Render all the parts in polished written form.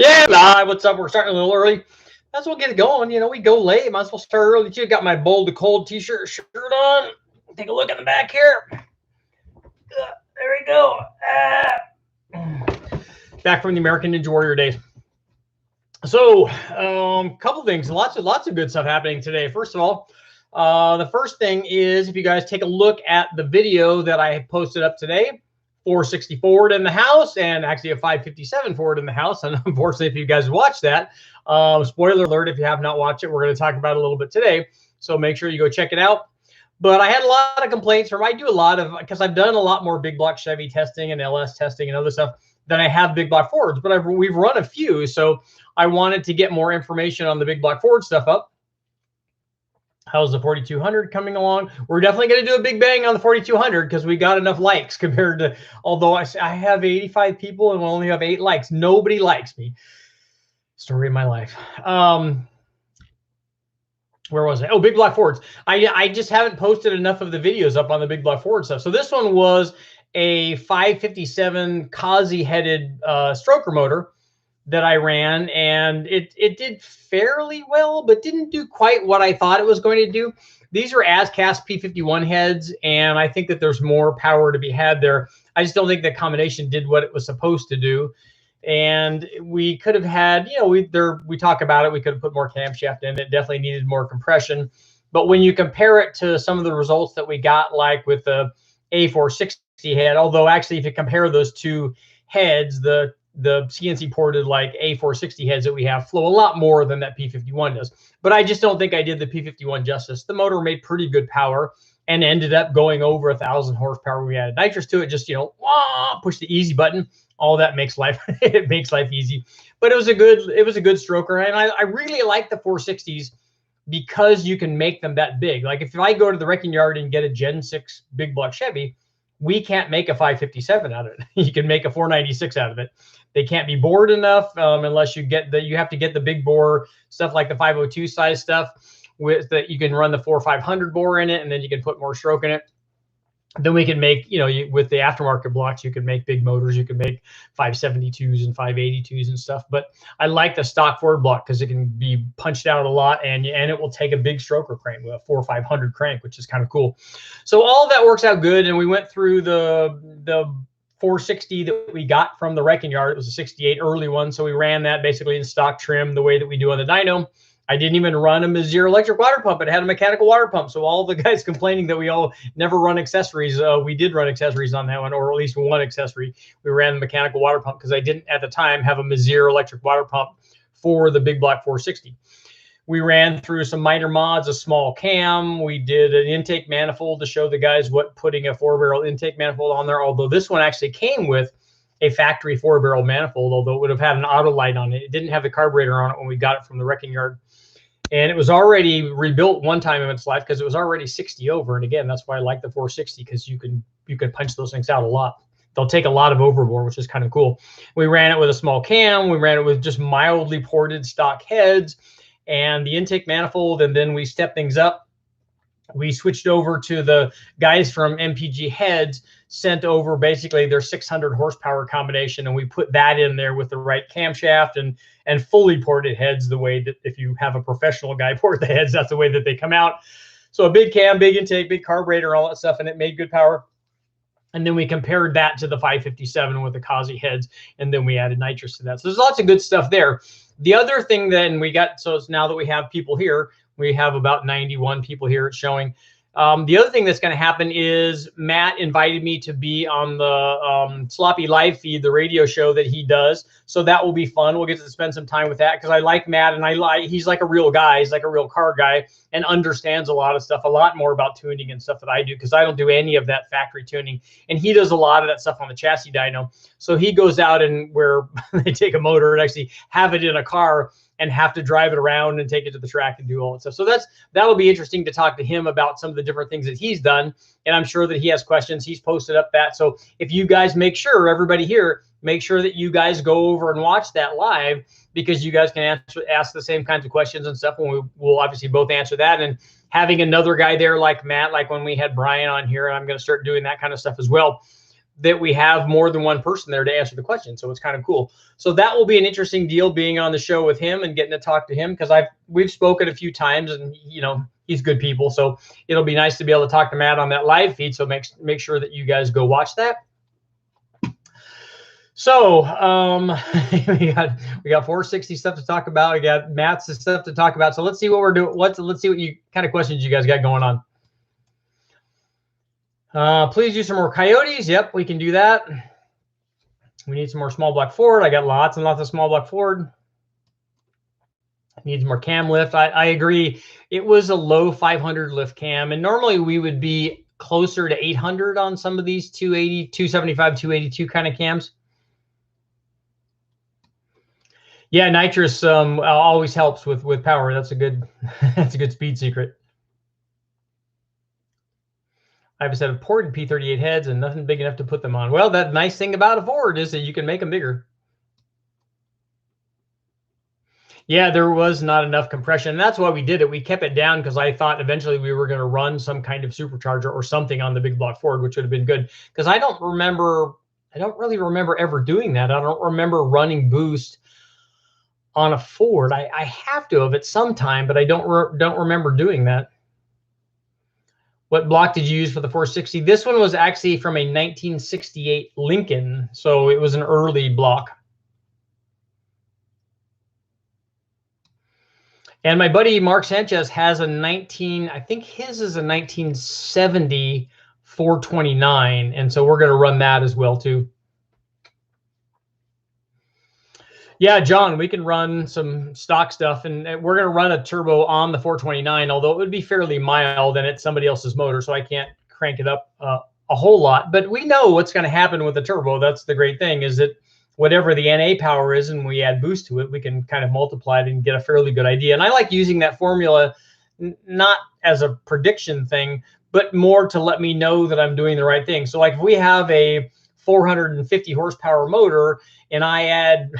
Yeah, live. What's up? We're starting a little early. Might as well get it going. You know, we go late. Might as well start early too. Got my bold to cold t-shirt shirt on. Take a look in the back here. There we go. Back from the American Ninja Warrior days. So, couple things. Lots of good stuff happening today. First of all, the first thing is if you guys take a look at the video that I posted up today. 460 Ford in the house, and actually a 557 Ford in the house. And unfortunately, if you guys watch that, spoiler alert, if you have not watched it, we're going to talk about it a little bit today. So make sure you go check it out. But I had a lot of complaints from, I do a lot of, because I've done a lot more big block Chevy testing and LS testing and other stuff than I have big block Fords, but we've run a few. So I wanted to get more information on the big block Ford stuff up. How's the 4200 coming along? We're definitely going to do a big bang on the 4200 because we got enough likes compared to, although I have 85 people and we only have 8 likes. Nobody likes me. Story of my life. Where was I? Oh, big block Fords. I just haven't posted enough of the videos up on the big block Ford stuff. So this one was a 557 KAASE headed stroker motor that I ran, and it did fairly well, but didn't do quite what I thought it was going to do. These are as cast P51 heads, and I think that there's more power to be had there. I just don't think the combination did what it was supposed to do. And we could have had, you know, we talk about it, we could have put more camshaft in it, definitely needed more compression. But when you compare it to some of the results that we got, like with the A460 head, although actually if you compare those two heads, the CNC ported like A460 heads that we have flow a lot more than that P51 does. But I just don't think I did the P51 justice. The motor made pretty good power and ended up going over 1,000 horsepower. We added nitrous to it, just, you know, push the easy button. All that makes life, it makes life easy. But it was a good stroker. And I really like the 460s because you can make them that big. Like if I go to the wrecking yard and get a Gen 6 big block Chevy, we can't make a 557 out of it. You can make a 496 out of it. They can't be bored enough unless you have to get the big bore stuff like the 502 size stuff with that. You can run the 4500 bore in it, and then you can put more stroke in it. Then we can make, you know, with the aftermarket blocks, you can make big motors. You can make 572s and 582s and stuff. But I like the stock Ford block because it can be punched out a lot, and it will take a big stroker crank with a 4,500 crank, which is kind of cool. So all of that works out good. And we went through the 460 that we got from the wrecking yard. It was a 68 early one. So we ran that basically in stock trim the way that we do on the dyno. I didn't even run a Mizzier electric water pump. It had a mechanical water pump. So all the guys complaining that we all never run accessories, we did run accessories on that one, or at least one accessory. We ran the mechanical water pump because I didn't at the time have a Mizzier electric water pump for the big block 460. We ran through some minor mods, a small cam. We did an intake manifold to show the guys what putting a 4-barrel intake manifold on there, although this one actually came with a factory 4-barrel manifold, although it would have had an auto light on it. It didn't have the carburetor on it when we got it from the wrecking yard. And it was already rebuilt one time in its life because it was already 60 over. And again, that's why I like the 460, because you can punch those things out a lot. They'll take a lot of overbore, which is kind of cool. We ran it with a small cam. We ran it with just mildly ported stock heads and the intake manifold. And then we stepped things up. We switched over to the guys from MPG Heads, sent over basically their 600 horsepower combination, and we put that in there with the right camshaft and fully ported heads, the way that if you have a professional guy port the heads, that's the way that they come out. So a big cam, big intake, big carburetor, all that stuff, and it made good power. And then we compared that to the 557 with the KAASE heads, and then we added nitrous to that. So there's lots of good stuff there. The other thing then we got, so it's now that we have people here, we have about 91 people here showing. The other thing that's going to happen is Matt invited me to be on the Sloppy Live feed, the radio show that he does. So that will be fun. We'll get to spend some time with that because I like Matt, and he's like a real guy. He's like a real car guy and understands a lot of stuff, a lot more about tuning and stuff that I do, because I don't do any of that factory tuning. And he does a lot of that stuff on the chassis dyno. So he goes out and where they take a motor and actually have it in a car and have to drive it around and take it to the track and do all that stuff. So that'll be interesting to talk to him about some of the different things that he's done. And I'm sure that he has questions. He's posted up that. So if you guys make sure, everybody here, make sure that you guys go over and watch that live, because you guys can ask the same kinds of questions and stuff. And we'll obviously both answer that. And having another guy there like Matt, like when we had Brian on here, and I'm going to start doing that kind of stuff as well. that we have more than one person there to answer the question. So it's kind of cool. So that will be an interesting deal, being on the show with him and getting to talk to him, because we've spoken a few times, and he's good people. So it'll be nice to be able to talk to Matt on that live feed. So make sure that you guys go watch that. So we got 460 stuff to talk about. We got Matt's stuff to talk about. So let's see what we're doing. Let's see what kind of questions you guys got going on. Please do some more Coyotes. Yep, we can do that. We need some more small block Ford. I got lots and lots of small block Ford. Needs more cam lift. I agree. It was a low 500 lift cam, and normally we would be closer to 800 on some of these 280, 275, 282 kind of cams. Yeah, nitrous always helps with power. That's a good that's a good speed secret. I have a set of ported P38 heads and nothing big enough to put them on. Well, that nice thing about a Ford is that you can make them bigger. Yeah, there was not enough compression. And that's why we did it. We kept it down because I thought eventually we were going to run some kind of supercharger or something on the big block Ford, which would have been good. Because I don't really remember ever doing that. I don't remember running boost on a Ford. I have to have at some time, but I don't remember doing that. What block did you use for the 460? This one was actually from a 1968 Lincoln, so it was an early block. And my buddy Mark Sanchez has a I think his is a 1970 429, and so we're going to run that as well too. Yeah, John, we can run some stock stuff, and we're going to run a turbo on the 429, although it would be fairly mild and it's somebody else's motor, so I can't crank it up a whole lot. But we know what's going to happen with the turbo. That's the great thing, is that whatever the NA power is and we add boost to it, we can kind of multiply it and get a fairly good idea. And I like using that formula not as a prediction thing, but more to let me know that I'm doing the right thing. So like if we have a 450 horsepower motor and I add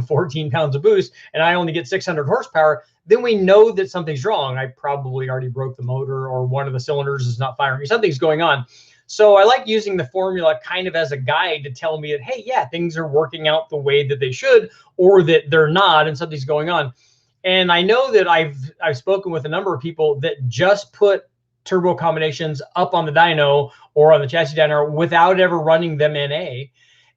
14 pounds of boost and I only get 600 horsepower, then we know that something's wrong. I probably already broke the motor, or one of the cylinders is not firing. Something's going on. So I like using the formula kind of as a guide to tell me that, hey, yeah, things are working out the way that they should, or that they're not and something's going on. And I know that I've spoken with a number of people that just put turbo combinations up on the dyno or on the chassis dyno without ever running them NA.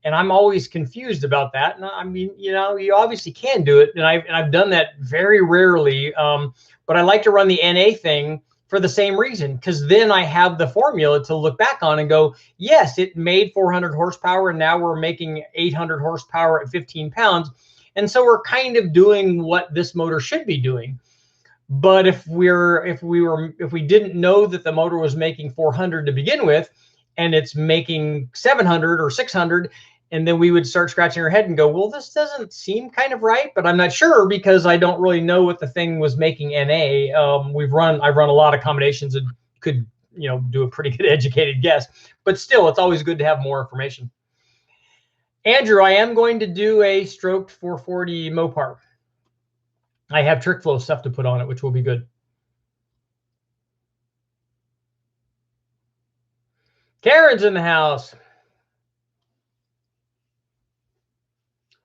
And I'm always confused about that. And I mean, you obviously can do it. And I've done that very rarely. But I like to run the NA thing for the same reason, because then I have the formula to look back on and go, yes, it made 400 horsepower and now we're making 800 horsepower at 15 pounds. And so we're kind of doing what this motor should be doing. But if we didn't know that the motor was making 400 to begin with, and it's making 700 or 600, and then we would start scratching our head and go, well, this doesn't seem kind of right, but I'm not sure because I don't really know what the thing was making NA. I've run a lot of combinations and could, do a pretty good educated guess, but still, it's always good to have more information. Andrew, I am going to do a stroked 440 Mopar. I have trick flow stuff to put on it, which will be good. Karen's in the house.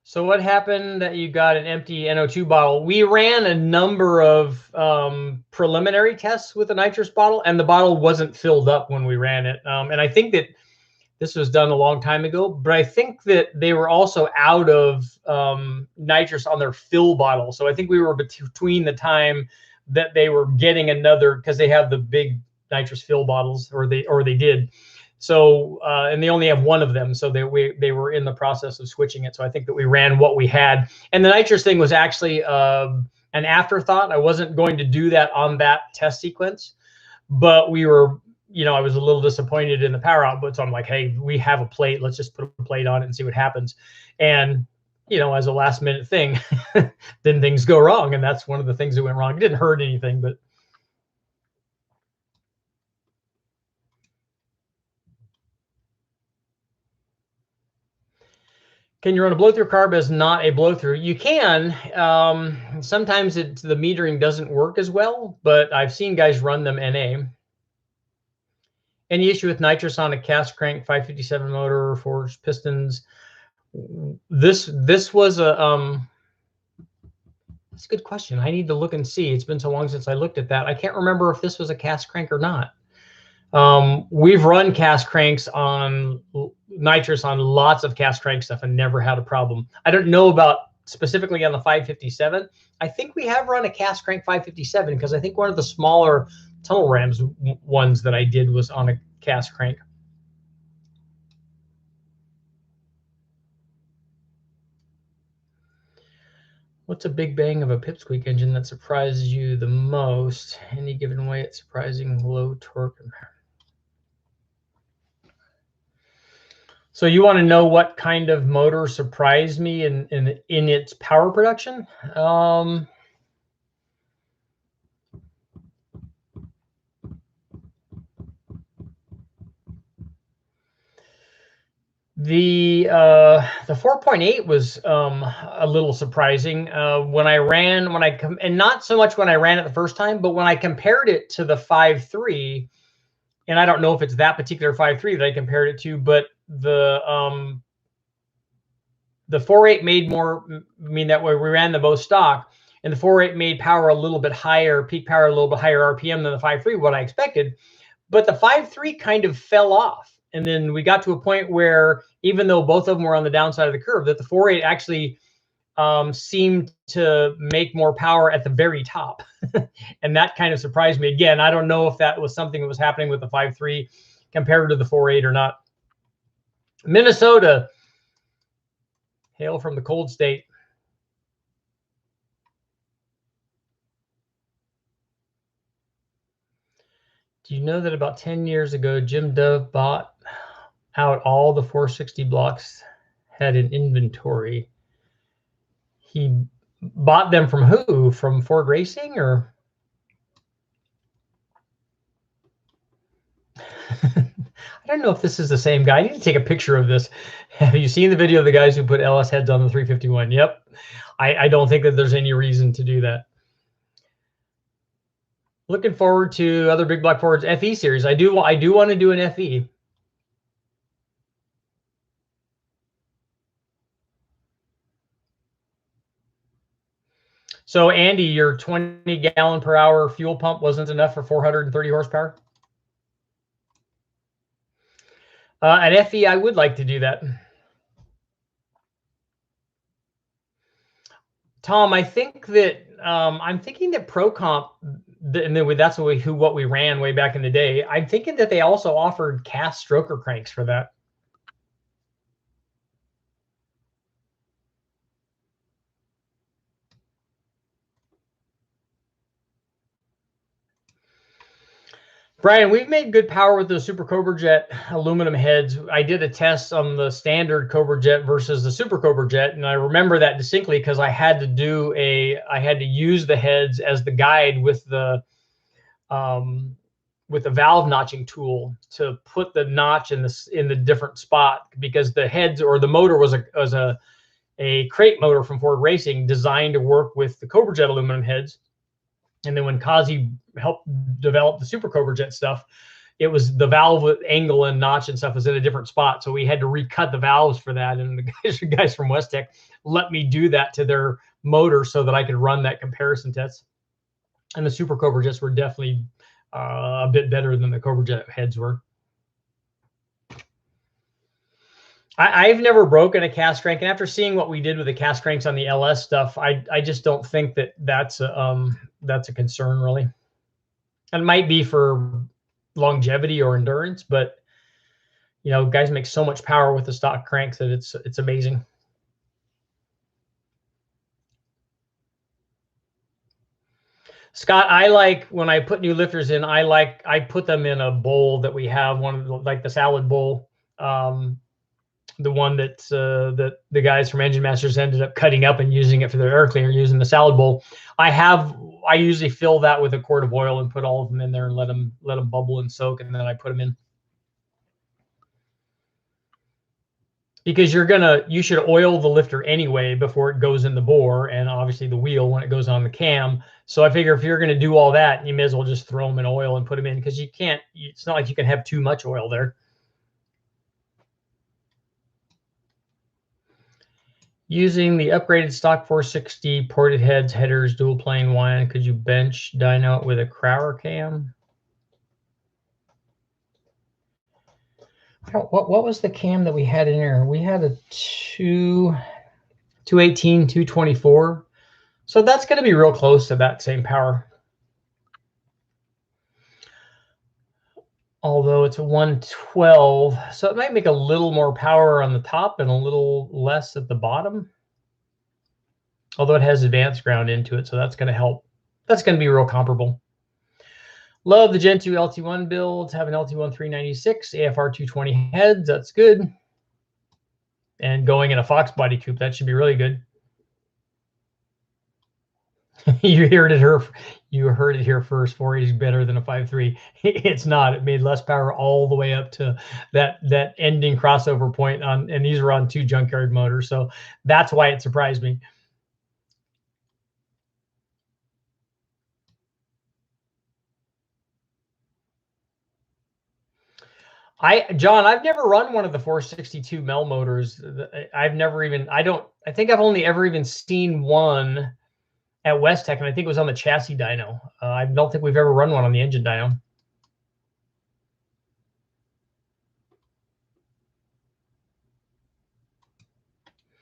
So what happened that you got an empty NO2 bottle? We ran a number of preliminary tests with the nitrous bottle, and the bottle wasn't filled up when we ran it. And I think that this was done a long time ago, but I think that they were also out of nitrous on their fill bottle. So I think we were between the time that they were getting another, because they have the big nitrous fill bottles, or they did. So and they only have one of them, so they were in the process of switching it. So I think that we ran what we had, and the nitrous thing was actually an afterthought. I wasn't going to do that on that test sequence, but we were. I was a little disappointed in the power output, so I'm like, hey, we have a plate. Let's just put a plate on it and see what happens. And, as a last minute thing, then things go wrong. And that's one of the things that went wrong. It didn't hurt anything, but. Can you run a blow-through carb as not a blow-through? You can. Sometimes the metering doesn't work as well, but I've seen guys run them NA. Any issue with nitrous on a cast crank 557 motor, forged pistons? This was a that's a good question. I need to look and see. It's been so long since I looked at that. I can't remember if this was a cast crank or not. We've run cast cranks on nitrous on lots of cast crank stuff and never had a problem. I don't know about specifically on the 557. I think we have run a cast crank 557 because I think one of the smaller tunnel rams ones that I did was on a cast crank. What's a big bang of a pipsqueak engine that surprises you the most? Any given way it's surprising low torque. So you want to know what kind of motor surprised me in its power production? The 4.8 was a little surprising when I ran, and not so much when I ran it the first time, but when I compared it to the 5.3, and I don't know if it's that particular 5.3 that I compared it to, but the 4.8 made more, I mean, that way we ran the both stock, and the 4.8 made power a little bit higher, peak power a little bit higher RPM than the 5.3, what I expected, but the 5.3 kind of fell off. And then we got to a point where, even though both of them were on the downside of the curve, that the 4.8 actually seemed to make more power at the very top. And that kind of surprised me. Again, I don't know if that was something that was happening with the 5.3 compared to the 4.8 or not. Minnesota, hail from the cold state. Do you know that about 10 years ago, Jim Dove bought out all the 460 blocks had in inventory? He bought them from who? From Ford Racing, or? I don't know if this is the same guy. I need to take a picture of this. Have you seen the video of the guys who put LS heads on the 351? Yep. I don't think that there's any reason to do that. Looking forward to other Big Black Fords FE series. I do want to do an FE. So Andy, your 20 gallon per hour fuel pump wasn't enough for 430 horsepower? At FE, I would like to do that. Tom, I think that I'm thinking that ProComp, and then that's what we ran way back in the day. I'm thinking that they also offered cast stroker cranks for that. Brian, we've made good power with the Super Cobra Jet aluminum heads. I did a test on the standard Cobra Jet versus the Super Cobra Jet, and I remember that distinctly because I had to use the heads as the guide with the valve notching tool to put the notch in the different spot, because the heads, or the motor, was a crate motor from Ford Racing designed to work with the Cobra Jet aluminum heads. And then when KAASE helped develop the Super Cobra Jet stuff, it was the valve angle and notch and stuff was in a different spot. So we had to recut the valves for that. And the guys from West Tech let me do that to their motor so that I could run that comparison test. And the Super Cobra Jets were definitely a bit better than the Cobra Jet heads were. I've never broken a cast crank, and after seeing what we did with the cast cranks on the LS stuff, I just don't think that that's a concern, really. It might be for longevity or endurance, but you know, guys make so much power with the stock cranks that it's amazing. Scott, I like when I put new lifters in, I put them in a bowl that we have, one of the, like the salad bowl. The one that the guys from Engine Masters ended up cutting up and using it for their air cleaner, using the salad bowl. I usually fill that with a quart of oil and put all of them in there and let them bubble and soak, and then I put them in. because you should oil the lifter anyway before it goes in the bore, and obviously the wheel when it goes on the cam. So I figure if you're going to do all that, you may as well just throw them in oil and put them in, because you can't, it's not like you can have too much oil there. Using the upgraded stock 460 ported heads, headers, dual plane one, could you bench dyno it with a Crower cam? What was the cam that we had in there? We had a 218, 224. So that's going to be real close to that same power. Although it's a 112, so it might make a little more power on the top and a little less at the bottom. Although it has advanced ground into it, so that's going to help. That's going to be real comparable. Love the Gen 2 LT1 builds. Have an LT1 396, AFR 220 heads. That's good. And going in a Fox body coupe, that should be really good. You heard it here first. 480 is better than a 5.3. It's not. It made less power all the way up to that ending crossover point on, and these are on 2 junkyard motors. So that's why it surprised me. John, I've never run one of the 462 Mel motors. I've never even, I think I've only ever even seen one at West Tech, and I think it was on the chassis dyno. I don't think we've ever run one on the engine dyno.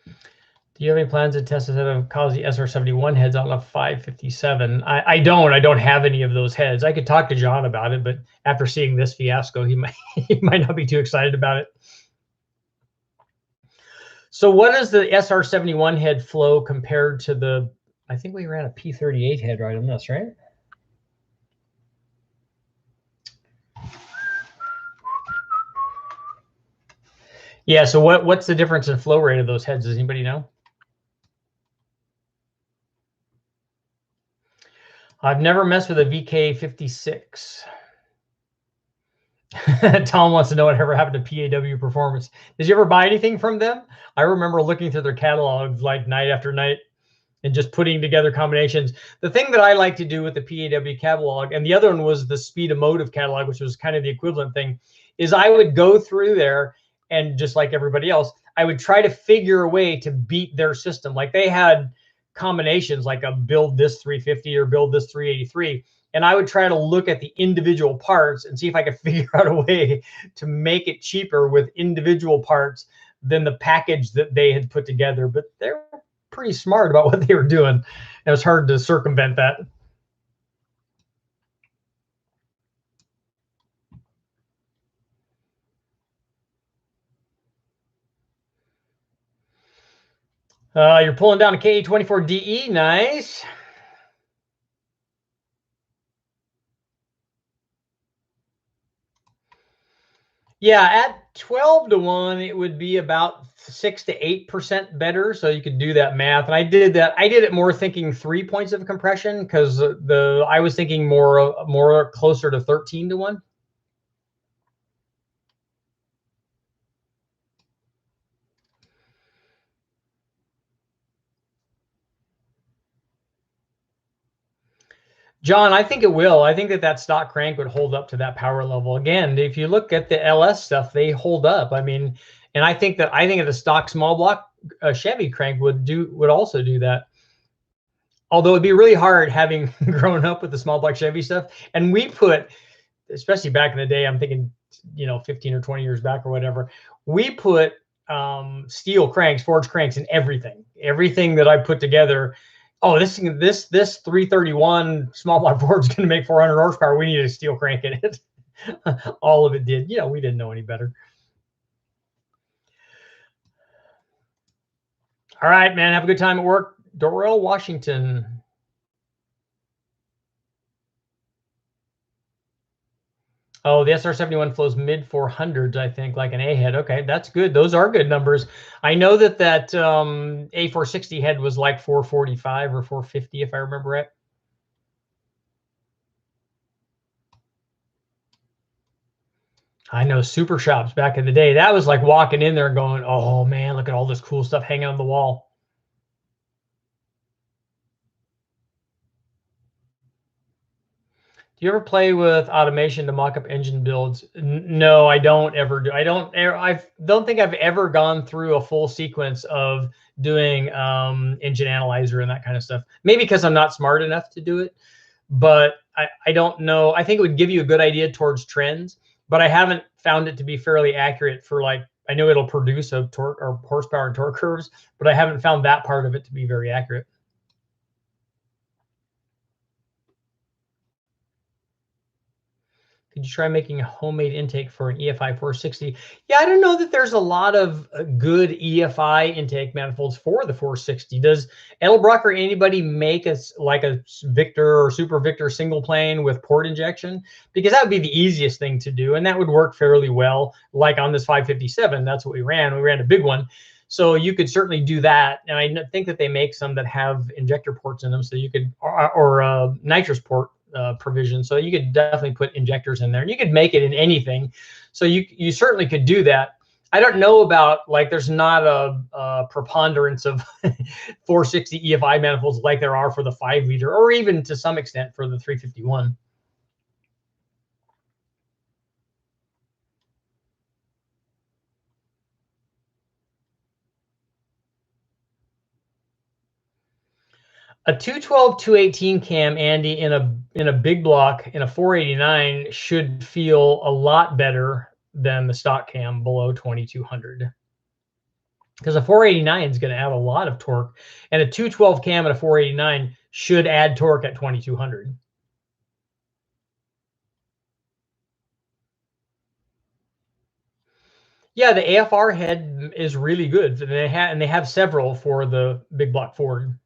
Do you have any plans to test a set of KAASE SR71 heads on a 557? I don't have any of those heads. I could talk to John about it, but after seeing this fiasco, he might not be too excited about it. So what is the SR71 head flow compared to the, I think we ran a P38 head right on this, right? Yeah, so what's the difference in flow rate of those heads? Does anybody know? I've never messed with a VK56. Tom wants to know whatever happened to PAW Performance. Did you ever buy anything from them? I remember looking through their catalogs like night after night and just putting together combinations. The thing that I like to do with the PAW catalog, and the other one was the Speed of Motive catalog, which was kind of the equivalent thing, is I would go through there and just like everybody else, I would try to figure a way to beat their system. Like they had combinations like a build this 350 or build this 383. And I would try to look at the individual parts and see if I could figure out a way to make it cheaper with individual parts than the package that they had put together. But they're pretty smart about what they were doing. It was hard to circumvent that. You're pulling down a KA24DE. Nice. Yeah, at 12 to 1, it would be about 6 to 8% better. So you could do that math. And I did that. I did it more thinking 3 points of compression because I was thinking more closer to 13 to 1. John, I think it will. I think that stock crank would hold up to that power level. Again, if you look at the LS stuff, they hold up. I mean, and I think that the stock small block Chevy crank would also do that. Although it'd be really hard having grown up with the small block Chevy stuff. And we put, especially back in the day, I'm thinking, 15 or 20 years back or whatever, we put steel cranks, forged cranks in everything that I put together. Oh, this 331 small block Ford is going to make 400 horsepower. We need a steel crank in it. All of it did. We didn't know any better. All right, man. Have a good time at work. Dorrell, Washington. Oh, the SR71 flows mid 400s, I think, like an A head. Okay, that's good. Those are good numbers. I know that A460 head was like 445 or 450, if I remember right. I know super shops back in the day. That was like walking in there and going, "Oh man, look at all this cool stuff hanging on the wall." Do you ever play with automation to mock up engine builds? No, I don't ever do. I don't think I've ever gone through a full sequence of doing engine analyzer and that kind of stuff. Maybe because I'm not smart enough to do it, but I don't know. I think it would give you a good idea towards trends, but I haven't found it to be fairly accurate for, like, I know it'll produce a torque or horsepower and torque curves, but I haven't found that part of it to be very accurate. Could you try making a homemade intake for an EFI 460? Yeah, I don't know that there's a lot of good EFI intake manifolds for the 460. Does Edelbrock or anybody make like a Victor or Super Victor single plane with port injection? Because that would be the easiest thing to do, and that would work fairly well. Like on this 557, that's what we ran. We ran a big one. So you could certainly do that. And I think that they make some that have injector ports in them, so you could, or nitrous port provision. So you could definitely put injectors in there, and you could make it in anything. So you certainly could do that. I don't know about, like, there's not a preponderance of 460 EFI manifolds like there are for the 5-liter, or even to some extent for the 351. A 212 218 cam, Andy, in a big block in a 489 should feel a lot better than the stock cam below 2200, because a 489 is going to add a lot of torque, and a 212 cam at a 489 should add torque at 2200. Yeah, the AFR head is really good. They have several for the big block Ford.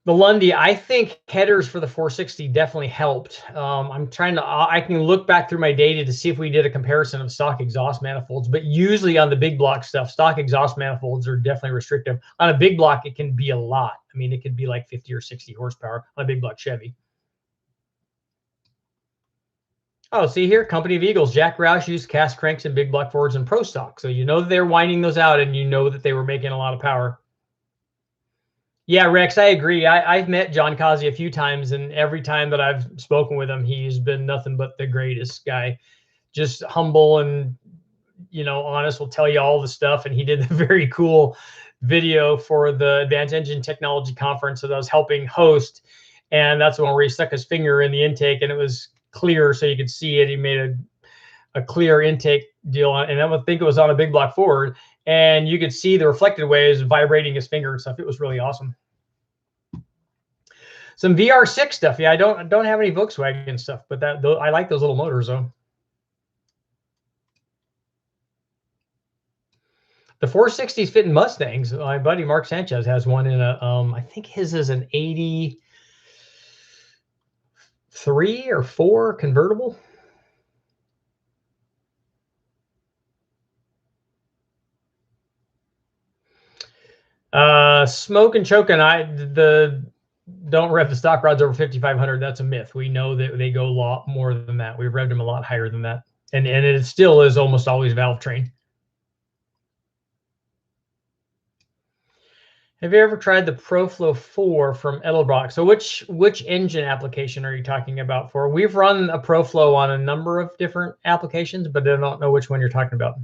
The Lundy, I think headers for the 460 definitely helped. I'm trying to, I can look back through my data to see if we did a comparison of stock exhaust manifolds, but usually on the big block stuff, stock exhaust manifolds are definitely restrictive. On a big block, it can be a lot. I mean, it could be like 50 or 60 horsepower on a big block Chevy. Oh, see here, Company of Eagles, Jack Roush used cast cranks and big block Fords and Pro Stock. So you know that they're winding those out, and you know that they were making a lot of power. Yeah, Rex, I agree. I've met John KAASE a few times, and every time that I've spoken with him, he's been nothing but the greatest guy. Just humble and, honest, will tell you all the stuff. And he did a very cool video for the Advanced Engine Technology Conference that I was helping host. And that's the one where he stuck his finger in the intake, and it was clear so you could see it. He made a clear intake deal on, and I would think it was on a big block Ford, and you could see the reflected waves vibrating his finger and stuff. It was really awesome. Some VR6 stuff. Yeah, I don't have any Volkswagen stuff, but I like those little motors though. The 460s fit in Mustangs. My buddy Mark Sanchez has one in a I think his is an 83 or 4 convertible. Smoke and choking. Don't rev the stock rods over 5,500. That's a myth. We know that they go a lot more than that. We've revved them a lot higher than that, and it still is almost always valve train. Have you ever tried the ProFlow 4 from Edelbrock? So which engine application are you talking about for? We've run a ProFlow on a number of different applications, but I don't know which one you're talking about.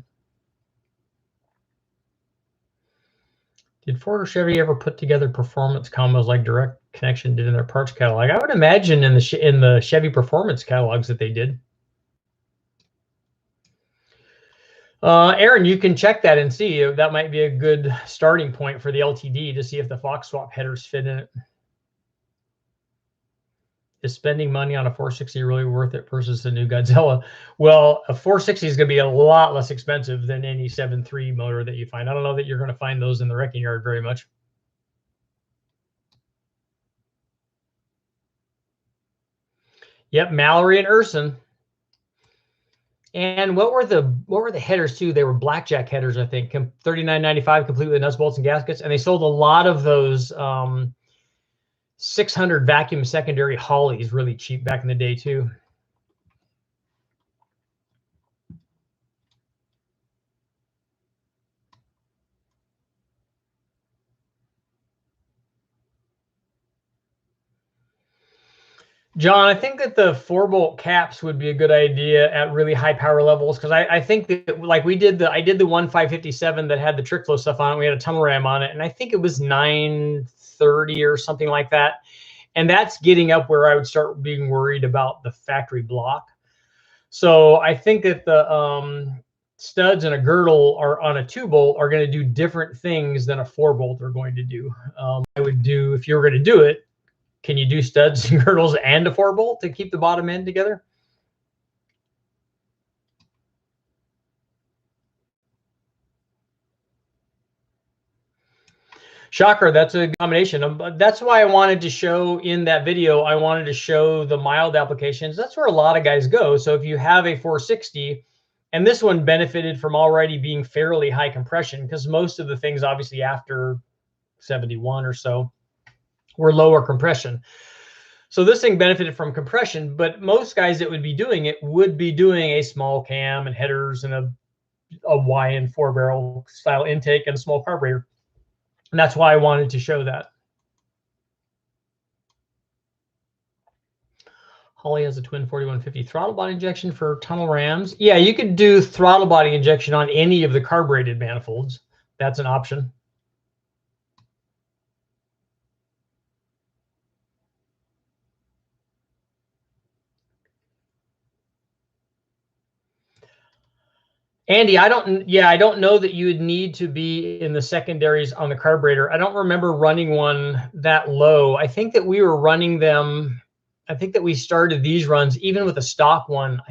Did Ford or Chevy ever put together performance combos like Direct Connection did in their parts catalog? I would imagine in the Chevy performance catalogs that they did. Aaron, you can check that and see. That might be a good starting point for the LTD to see if the Fox swap headers fit in it. Is spending money on a 460 really worth it versus the new Godzilla? Well, a 460 is going to be a lot less expensive than any 7.3 motor that you find. I don't know that you're going to find those in the wrecking yard very much. Yep, Mallory and Urson. And what were the headers too? They were blackjack headers, I think. $39.95, complete with nuts, bolts, and gaskets. And they sold a lot of those 600 vacuum secondary Holly is really cheap back in the day too. John, I think that the 4-bolt caps would be a good idea at really high power levels, because I think that, like I did the one 557 that had the trick flow stuff on it. We had a tunnel ram on it, and I think it was 930 or something like that. And that's getting up where I would start being worried about the factory block. So I think that the studs and a girdle are on a 2-bolt are going to do different things than a 4-bolt are going to do. I would do, if you were going to do it, can you do studs and girdles and a 4-bolt to keep the bottom end together? Shocker, that's a combination. That's why I wanted to show in that video, I wanted to show the mild applications. That's where a lot of guys go. So if you have a 460, and this one benefited from already being fairly high compression, because most of the things obviously after 71 or so were lower compression. So this thing benefited from compression, but most guys that would be doing it would be doing a small cam and headers and a YN 4-barrel style intake and a small carburetor. And that's why I wanted to show that. Holly has a twin 4150 throttle body injection for tunnel rams. Yeah, you could do throttle body injection on any of the carbureted manifolds. That's an option. Andy, I don't know that you would need to be in the secondaries on the carburetor. I don't remember running one that low. I think that we were running them. I think that we started these runs even with a stock one.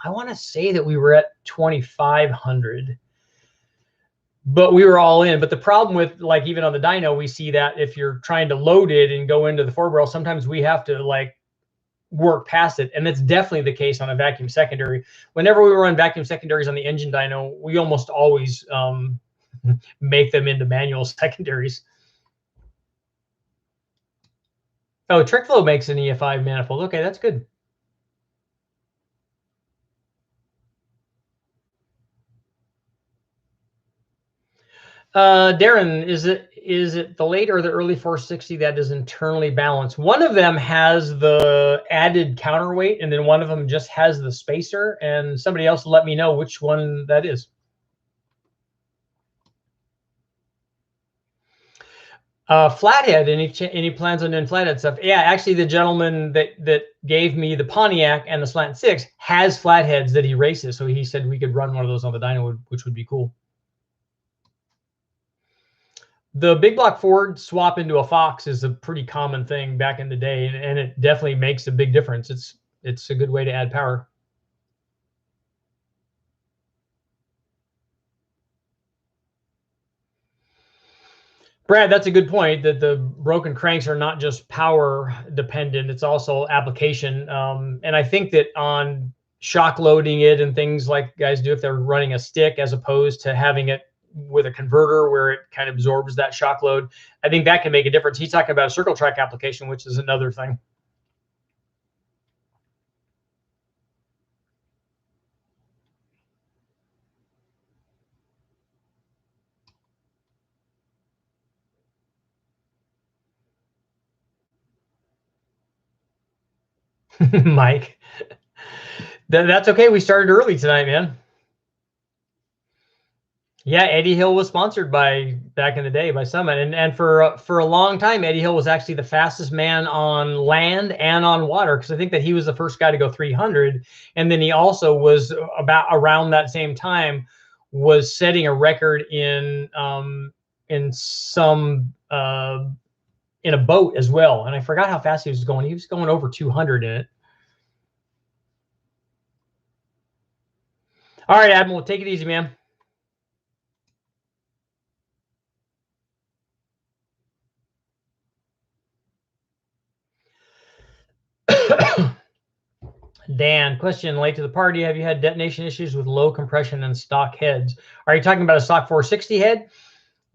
I want to say that we were at 2,500, but we were all in. But the problem with, like, even on the dyno, we see that if you're trying to load it and go into the 4-barrel, sometimes we have to like work past it. And that's definitely the case on a vacuum secondary. Whenever we run vacuum secondaries on the engine dyno, we almost always make them into manual secondaries. Oh, trick flow makes an EFI manifold. Okay, that's good. Darren, is it the late or the early 460 that is internally balanced? One of them has the added counterweight, and then one of them just has the spacer. And somebody else let me know which one that is. Flathead, any plans on doing flathead stuff? Yeah, actually, the gentleman that gave me the Pontiac and the Slant 6 has flatheads that he races, so he said we could run one of those on the dyno, which would be cool. The big block Ford swap into a Fox is a pretty common thing back in the day, and it definitely makes a big difference. It's a good way to add power. Brad, that's a good point, that the broken cranks are not just power dependent, it's also application. And I think that on shock loading it and things like guys do if they're running a stick as opposed to having it with a converter where it kind of absorbs that shock load, I think that can make a difference. He's talking about a circle track application, which is another thing. Mike, that's okay. We started early tonight, man. Yeah, Eddie Hill was sponsored by, back in the day, by Summit, and for a long time, Eddie Hill was actually the fastest man on land and on water, because I think that he was the first guy to go 300, and then he also was about around that same time was setting a record in some in a boat as well, and I forgot how fast he was going. He was going over 200 in it. All right, Admiral, take it easy, man. Dan, question, late to the party. Have you had detonation issues with low compression and stock heads? Are you talking about a stock 460 head?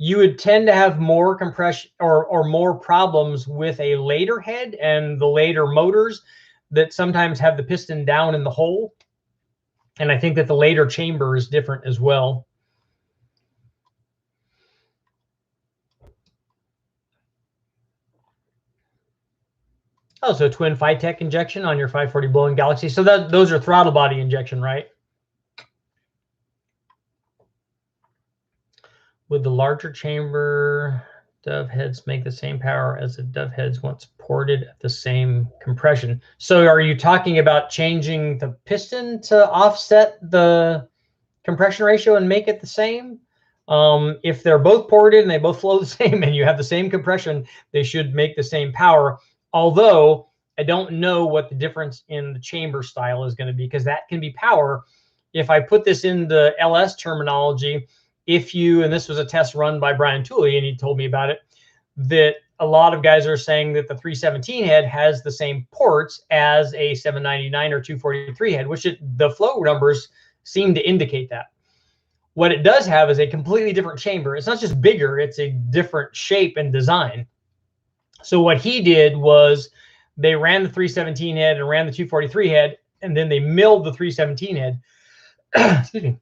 you would tend to have more compression or more problems with a later head and the later motors that sometimes have the piston down in the hole. And I think that the later chamber is different as well. Oh, so twin Phytech injection on your 540 Blowing Galaxy. So those are throttle body injection, right? Would the larger chamber dove heads make the same power as the dove heads once ported at the same compression? So are you talking about changing the piston to offset the compression ratio and make it the same? If they're both ported and they both flow the same and you have the same compression, they should make the same power. Although I don't know what the difference in the chamber style is going to be, because that can be power. If I put this in the LS terminology, if you, and this was a test run by Brian Tooley, and he told me about it, that a lot of guys are saying that the 317 head has the same ports as a 799 or 243 head, which the flow numbers seem to indicate that. What it does have is a completely different chamber. It's not just bigger, it's a different shape and design. So what he did was they ran the 317 head and ran the 243 head, and then they milled the 317 head. Excuse me.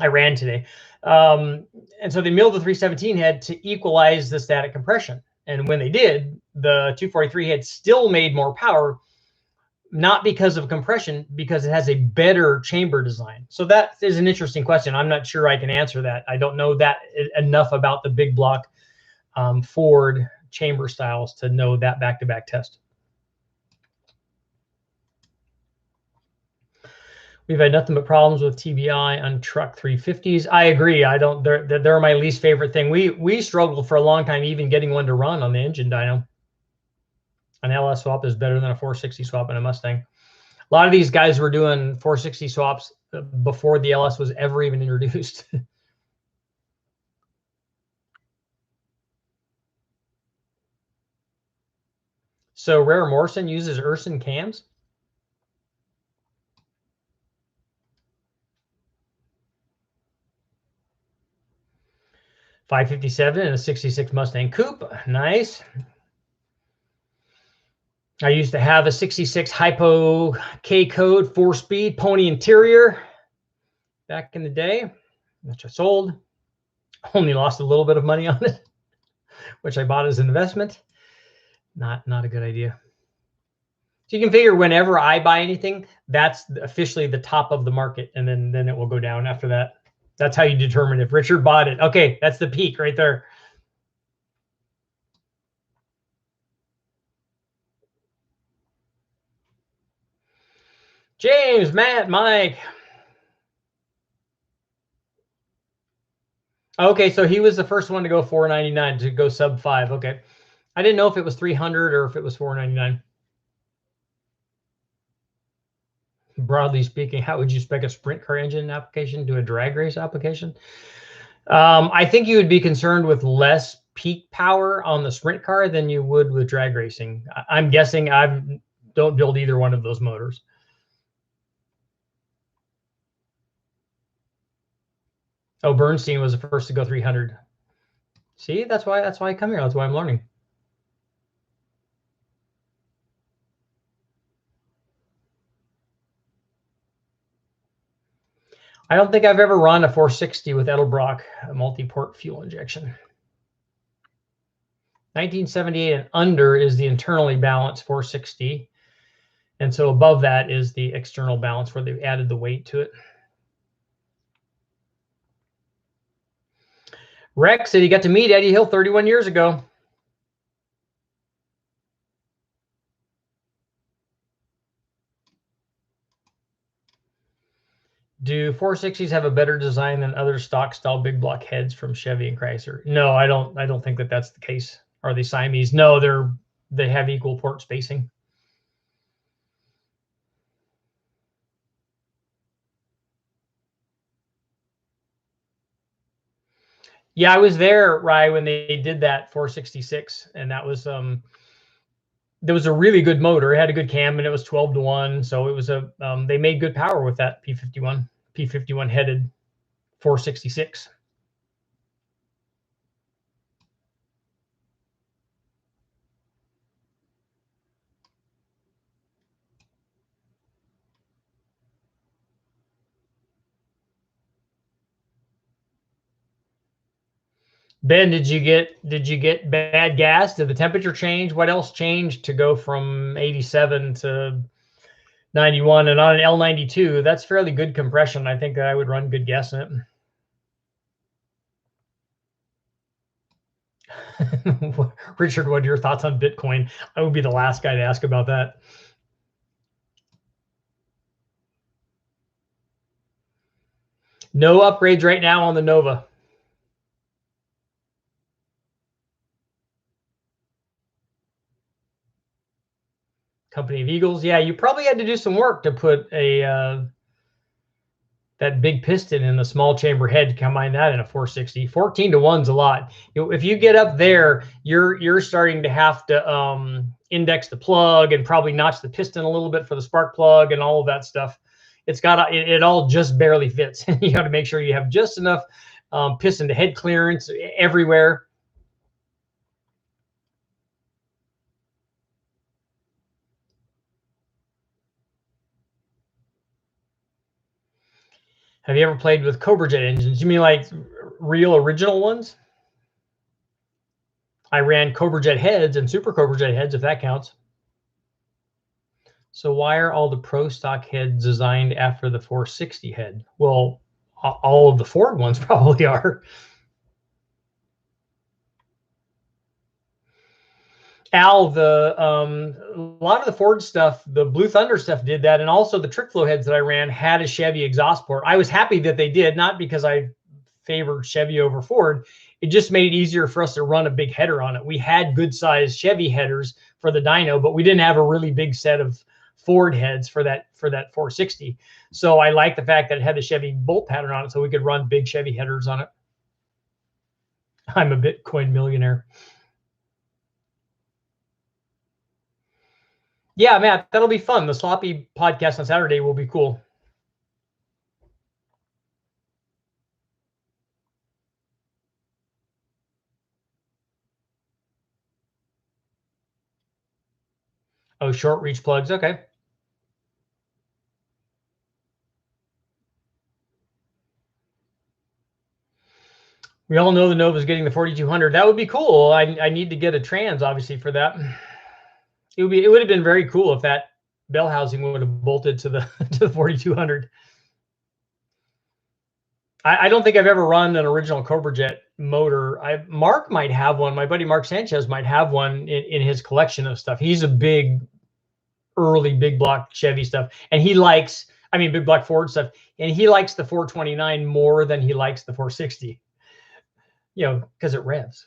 I ran today. And so they milled the 317 head to equalize the static compression. And when they did, the 243 head still made more power, not because of compression, because it has a better chamber design. So that is an interesting question. I'm not sure I can answer that. I don't know that enough about the big block Ford chamber styles to know that back-to-back test. We've had nothing but problems with TBI on truck 350s. I agree. I don't. They're my least favorite thing. We struggled for a long time even getting one to run on the engine dyno. An LS swap is better than a 460 swap in a Mustang. A lot of these guys were doing 460 swaps before the LS was ever even introduced. So Rare Morrison uses Urson cams. .557 and a 66 Mustang Coupe. Nice. I used to have a 66 Hypo K code 4-speed pony interior back in the day, which I sold. Only lost a little bit of money on it, which I bought as an investment. Not a good idea. So you can figure whenever I buy anything, that's officially the top of the market, and then it will go down after that. That's how you determine if Richard bought it. Okay, that's the peak right there. James, Matt, Mike. Okay, so he was the first one to go $499, to go sub 5. Okay. I didn't know if it was 300 or if it was $499. Broadly speaking, how would you spec a sprint car engine application to a drag race application? I think you would be concerned with less peak power on the sprint car than you would with drag racing. I'm guessing. I don't build either one of those motors. Oh, Bernstein was the first to go 300. See, that's why I come here. That's why I'm learning. I don't think I've ever run a 460 with Edelbrock, a multi-port fuel injection. 1978 and under is the internally balanced 460. And so above that is the external balance where they've added the weight to it. Rex said he got to meet Eddie Hill 31 years ago. Do 460s have a better design than other stock style big block heads from Chevy and Chrysler? No, I don't think that that's the case. Are they Siamese? No, they have equal port spacing. Yeah, I was there, Rye, when they did that 466, and that was there was a really good motor. It had a good cam, and it was 12-to-1, so it was they made good power with that P51 headed 466. Ben, did you get bad gas? Did the temperature change? What else changed to go from 87 to 91? And on an L92, that's fairly good compression. I think I would run good gas in it. Richard, what are your thoughts on Bitcoin? I would be the last guy to ask about that. No upgrades right now on the Nova. Company of Eagles. Yeah, you probably had to do some work to put a that big piston in the small chamber head to combine that in a 460. 14 to 1's a lot. If you get up there, you're starting to have to index the plug and probably notch the piston a little bit for the spark plug and all of that stuff. It all just barely fits. You got to make sure you have just enough piston to head clearance everywhere. Have you ever played with Cobra Jet engines? You mean like real original ones? I ran Cobra Jet heads and Super Cobra Jet heads, if that counts. So why are all the Pro stock heads designed after the 460 head? Well, all of the Ford ones probably are. Al, a lot of the Ford stuff, the Blue Thunder stuff did that, and also the trick flow heads that I ran had a Chevy exhaust port. I was happy that they did, not because I favored Chevy over Ford. It just made it easier for us to run a big header on it. We had good sized Chevy headers for the dyno, but we didn't have a really big set of Ford heads for that 460. So I like the fact that it had the Chevy bolt pattern on it, so we could run big Chevy headers on it. I'm a Bitcoin millionaire. Yeah, Matt, that'll be fun. The sloppy podcast on Saturday will be cool. Oh, short reach plugs. Okay. We all know the Nova's getting the 4200. That would be cool. I need to get a trans, obviously, for that. It would have been very cool if that bell housing would have bolted to the to the 4200. I don't think I've ever run an original Cobra Jet motor. Mark might have one. My buddy Mark Sanchez might have one in his collection of stuff. He's a big, early big block Chevy stuff, and he likes, I mean, big block Ford stuff, and he likes the 429 more than he likes the 460. You know, because it revs.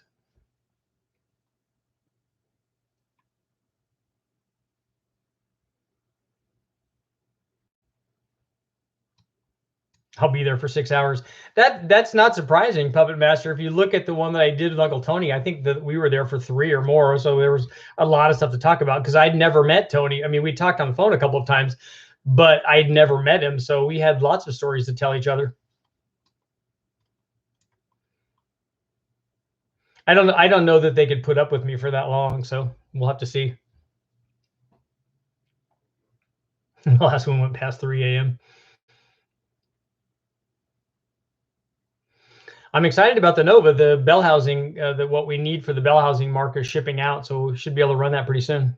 I'll be there for 6 hours. That's not surprising, Puppet Master. If you look at the one that I did with Uncle Tony, I think that we were there for 3 or more. So there was a lot of stuff to talk about because I'd never met Tony. I mean, we talked on the phone a couple of times, but I'd never met him. So we had lots of stories to tell each other. I don't know that they could put up with me for that long. So we'll have to see. The last one went past 3 a.m. I'm excited about the Nova. The bell housing, what we need for the bell housing mark is shipping out, so we should be able to run that pretty soon.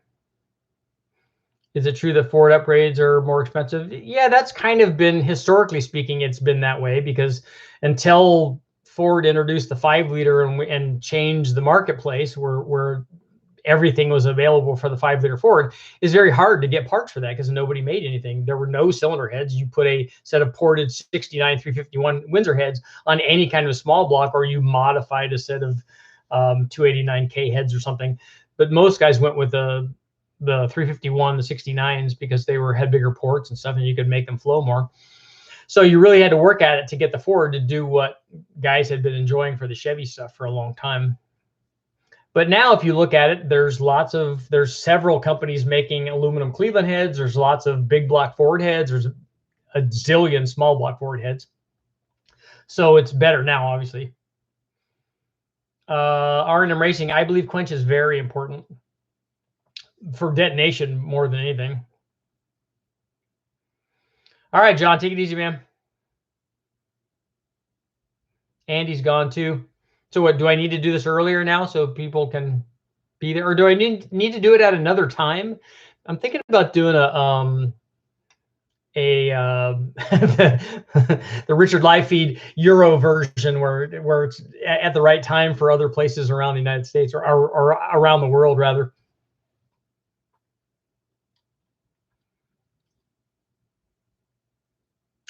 Is it true that Ford upgrades are more expensive? Yeah, that's kind of been, historically speaking, it's been that way, because until Ford introduced the 5-liter and changed the marketplace where everything was available for the 5-liter Ford, is very hard to get parts for that because nobody made anything. There were no cylinder heads. You put a set of ported 69 351 Windsor heads on any kind of small block, or you modified a set of 289K heads or something. But most guys went with the 351, the 69s, because they had bigger ports and stuff, and you could make them flow more. So you really had to work at it to get the Ford to do what guys had been enjoying for the Chevy stuff for a long time. But now, if you look at it, there's several companies making aluminum Cleveland heads. There's lots of big block Ford heads. There's a zillion small block Ford heads. So it's better now, obviously. R&M Racing, I believe quench is very important for detonation more than anything. All right, John, take it easy, man. Andy's gone too. So what, do I need to do this earlier now so people can be there, or do I need to do it at another time? I'm thinking about doing the Richard Live feed Euro version where it's at the right time for other places around the United States, or around the world rather.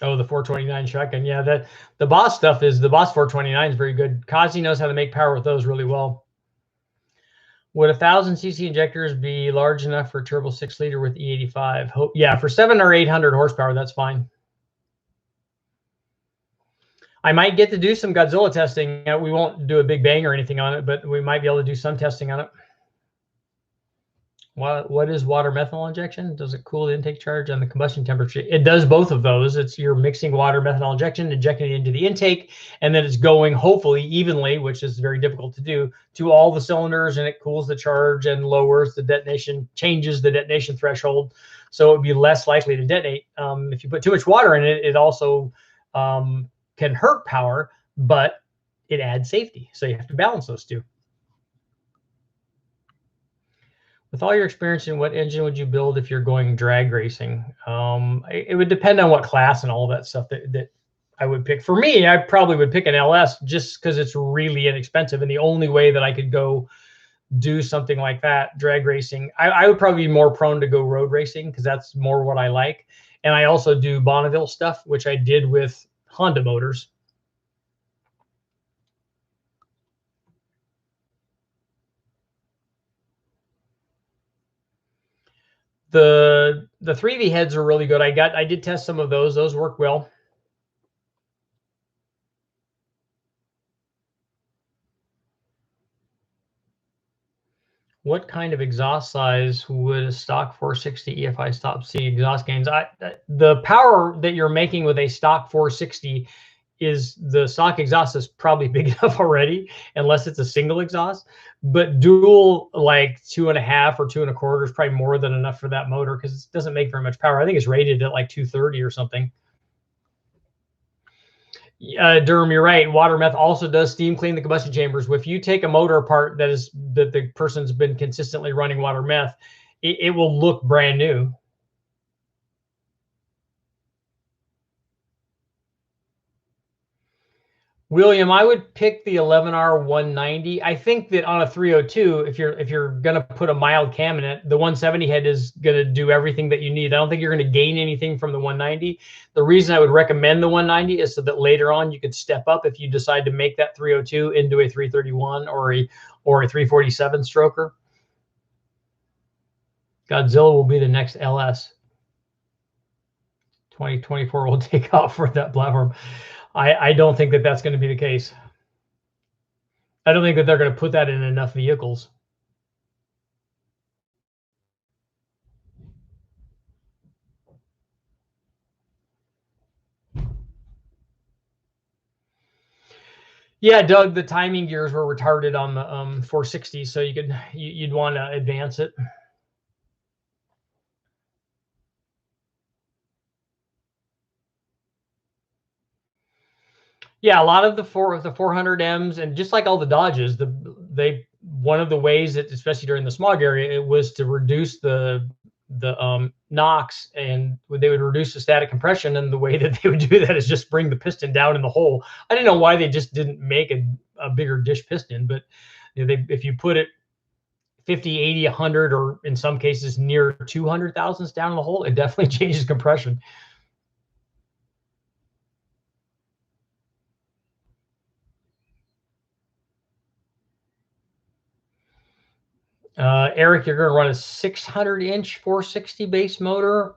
Oh, the 429 shotgun. Yeah, the Boss stuff is, the Boss 429 is very good. KAASE knows how to make power with those really well. Would 1,000cc injectors be large enough for a turbo 6-liter with E85? Hope, yeah, for 700 or 800 horsepower, that's fine. I might get to do some Godzilla testing. We won't do a big bang or anything on it, but we might be able to do some testing on it. What is water methanol injection? Does it cool the intake charge and the combustion temperature? It does both of those. It's you're mixing water methanol injection, injecting it into the intake, and then it's going hopefully evenly, which is very difficult to do, to all the cylinders, and it cools the charge and lowers the detonation, changes the detonation threshold, so it would be less likely to detonate. If you put too much water in it, it also can hurt power, but it adds safety. So you have to balance those two. With all your experience, in what engine would you build if you're going drag racing? It would depend on what class and all that stuff that I would pick. For me, I probably would pick an LS just because it's really inexpensive. And the only way that I could go do something like that, drag racing, I would probably be more prone to go road racing because that's more what I like. And I also do Bonneville stuff, which I did with Honda motors. The 3V heads are really good. I did test some of those. Those work well. What kind of exhaust size would a stock 460 EFI stop see exhaust gains? The power that you're making with a stock 460 is, the stock exhaust is probably big enough already, unless it's a single exhaust. But dual, like 2.5 or 2.25 is probably more than enough for that motor because it doesn't make very much power. I think it's rated at like 230 or something. Durham, you're right. Water meth also does steam clean the combustion chambers. If you take a motor apart that the person's been consistently running water meth, it will look brand new. William, I would pick the 11R 190. I think that on a 302, if you're gonna put a mild cam in it, the 170 head is gonna do everything that you need. I don't think you're gonna gain anything from the 190. The reason I would recommend the 190 is so that later on you could step up if you decide to make that 302 into a 331 or a 347 stroker. Godzilla will be the next LS. 2024 will take off for that platform. I don't think that that's going to be the case. I don't think that they're going to put that in enough vehicles. Yeah, Doug, the timing gears were retarded on the 460, so you'd want to advance it. Yeah, a lot of the 400Ms, and just like all the Dodges, one of the ways that, especially during the smog area, it was to reduce the NOx, and they would reduce the static compression. And the way that they would do that is just bring the piston down in the hole. I don't know why they just didn't make a bigger dish piston, but if you put it 50, 80, 100, or in some cases near 200 thousandths down in the hole, it definitely changes compression. Eric, you're going to run a 600-inch 460 base motor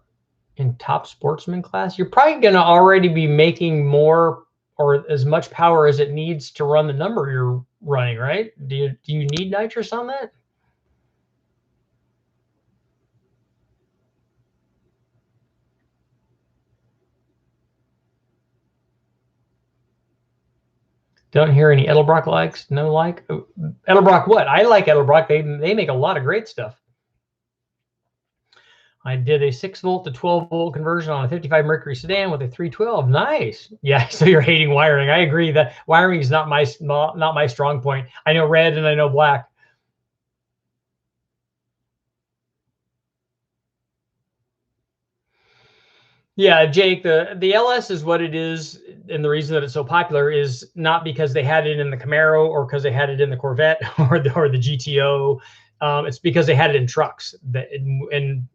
in top sportsman class. You're probably going to already be making more or as much power as it needs to run the number you're running, right? Do you need nitrous on that? Don't hear any Edelbrock likes. No like. Edelbrock what? I like Edelbrock. They make a lot of great stuff. I did a 6-volt to 12-volt conversion on a 55 Mercury sedan with a 312. Nice. Yeah, so you're hating wiring. I agree that wiring is not my strong point. I know red and I know black. Yeah, Jake, the LS is what it is, and the reason that it's so popular is not because they had it in the Camaro or because they had it in the Corvette or the GTO. It's because they had it in trucks. And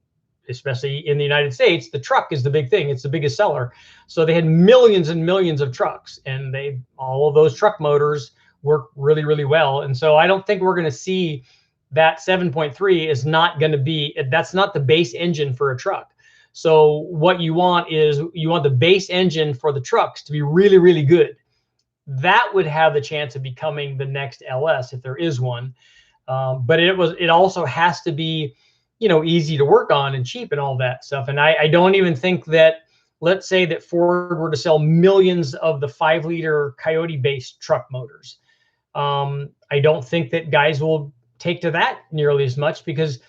especially in the United States, the truck is the big thing. It's the biggest seller. So they had millions and millions of trucks, and all of those truck motors work really, really well. And so I don't think we're going to see that 7.3 is not going to be, that's not the base engine for a truck. So what you want is you want the base engine for the trucks to be really, really good. That would have the chance of becoming the next LS if there is one. But it also has to be, easy to work on and cheap and all that stuff. And I don't even think that, let's say that Ford were to sell millions of the 5-liter Coyote based truck motors. I don't think that guys will take to that nearly as much, because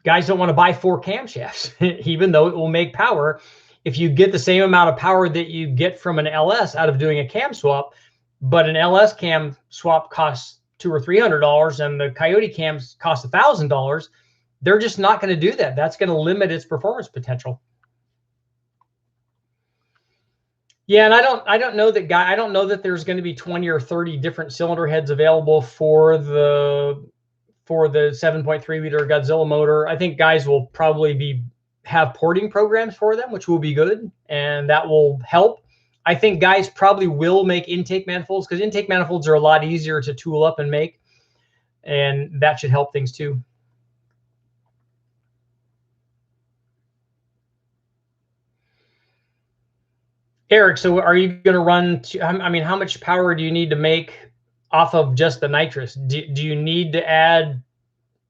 guys don't want to buy 4 camshafts, even though it will make power. If you get the same amount of power that you get from an LS out of doing a cam swap, but an LS cam swap costs $200 or $300 and the Coyote cams cost $1,000, they're just not going to do that. That's going to limit its performance potential. Yeah, and I don't know that there's going to be 20 or 30 different cylinder heads available for the 7.3 liter Godzilla motor. I think guys will probably have porting programs for them, which will be good, and that will help. I think guys probably will make intake manifolds, because intake manifolds are a lot easier to tool up and make, and that should help things too. Eric, so are you going to run how much power do you need to make off of just the nitrous? Do you need to add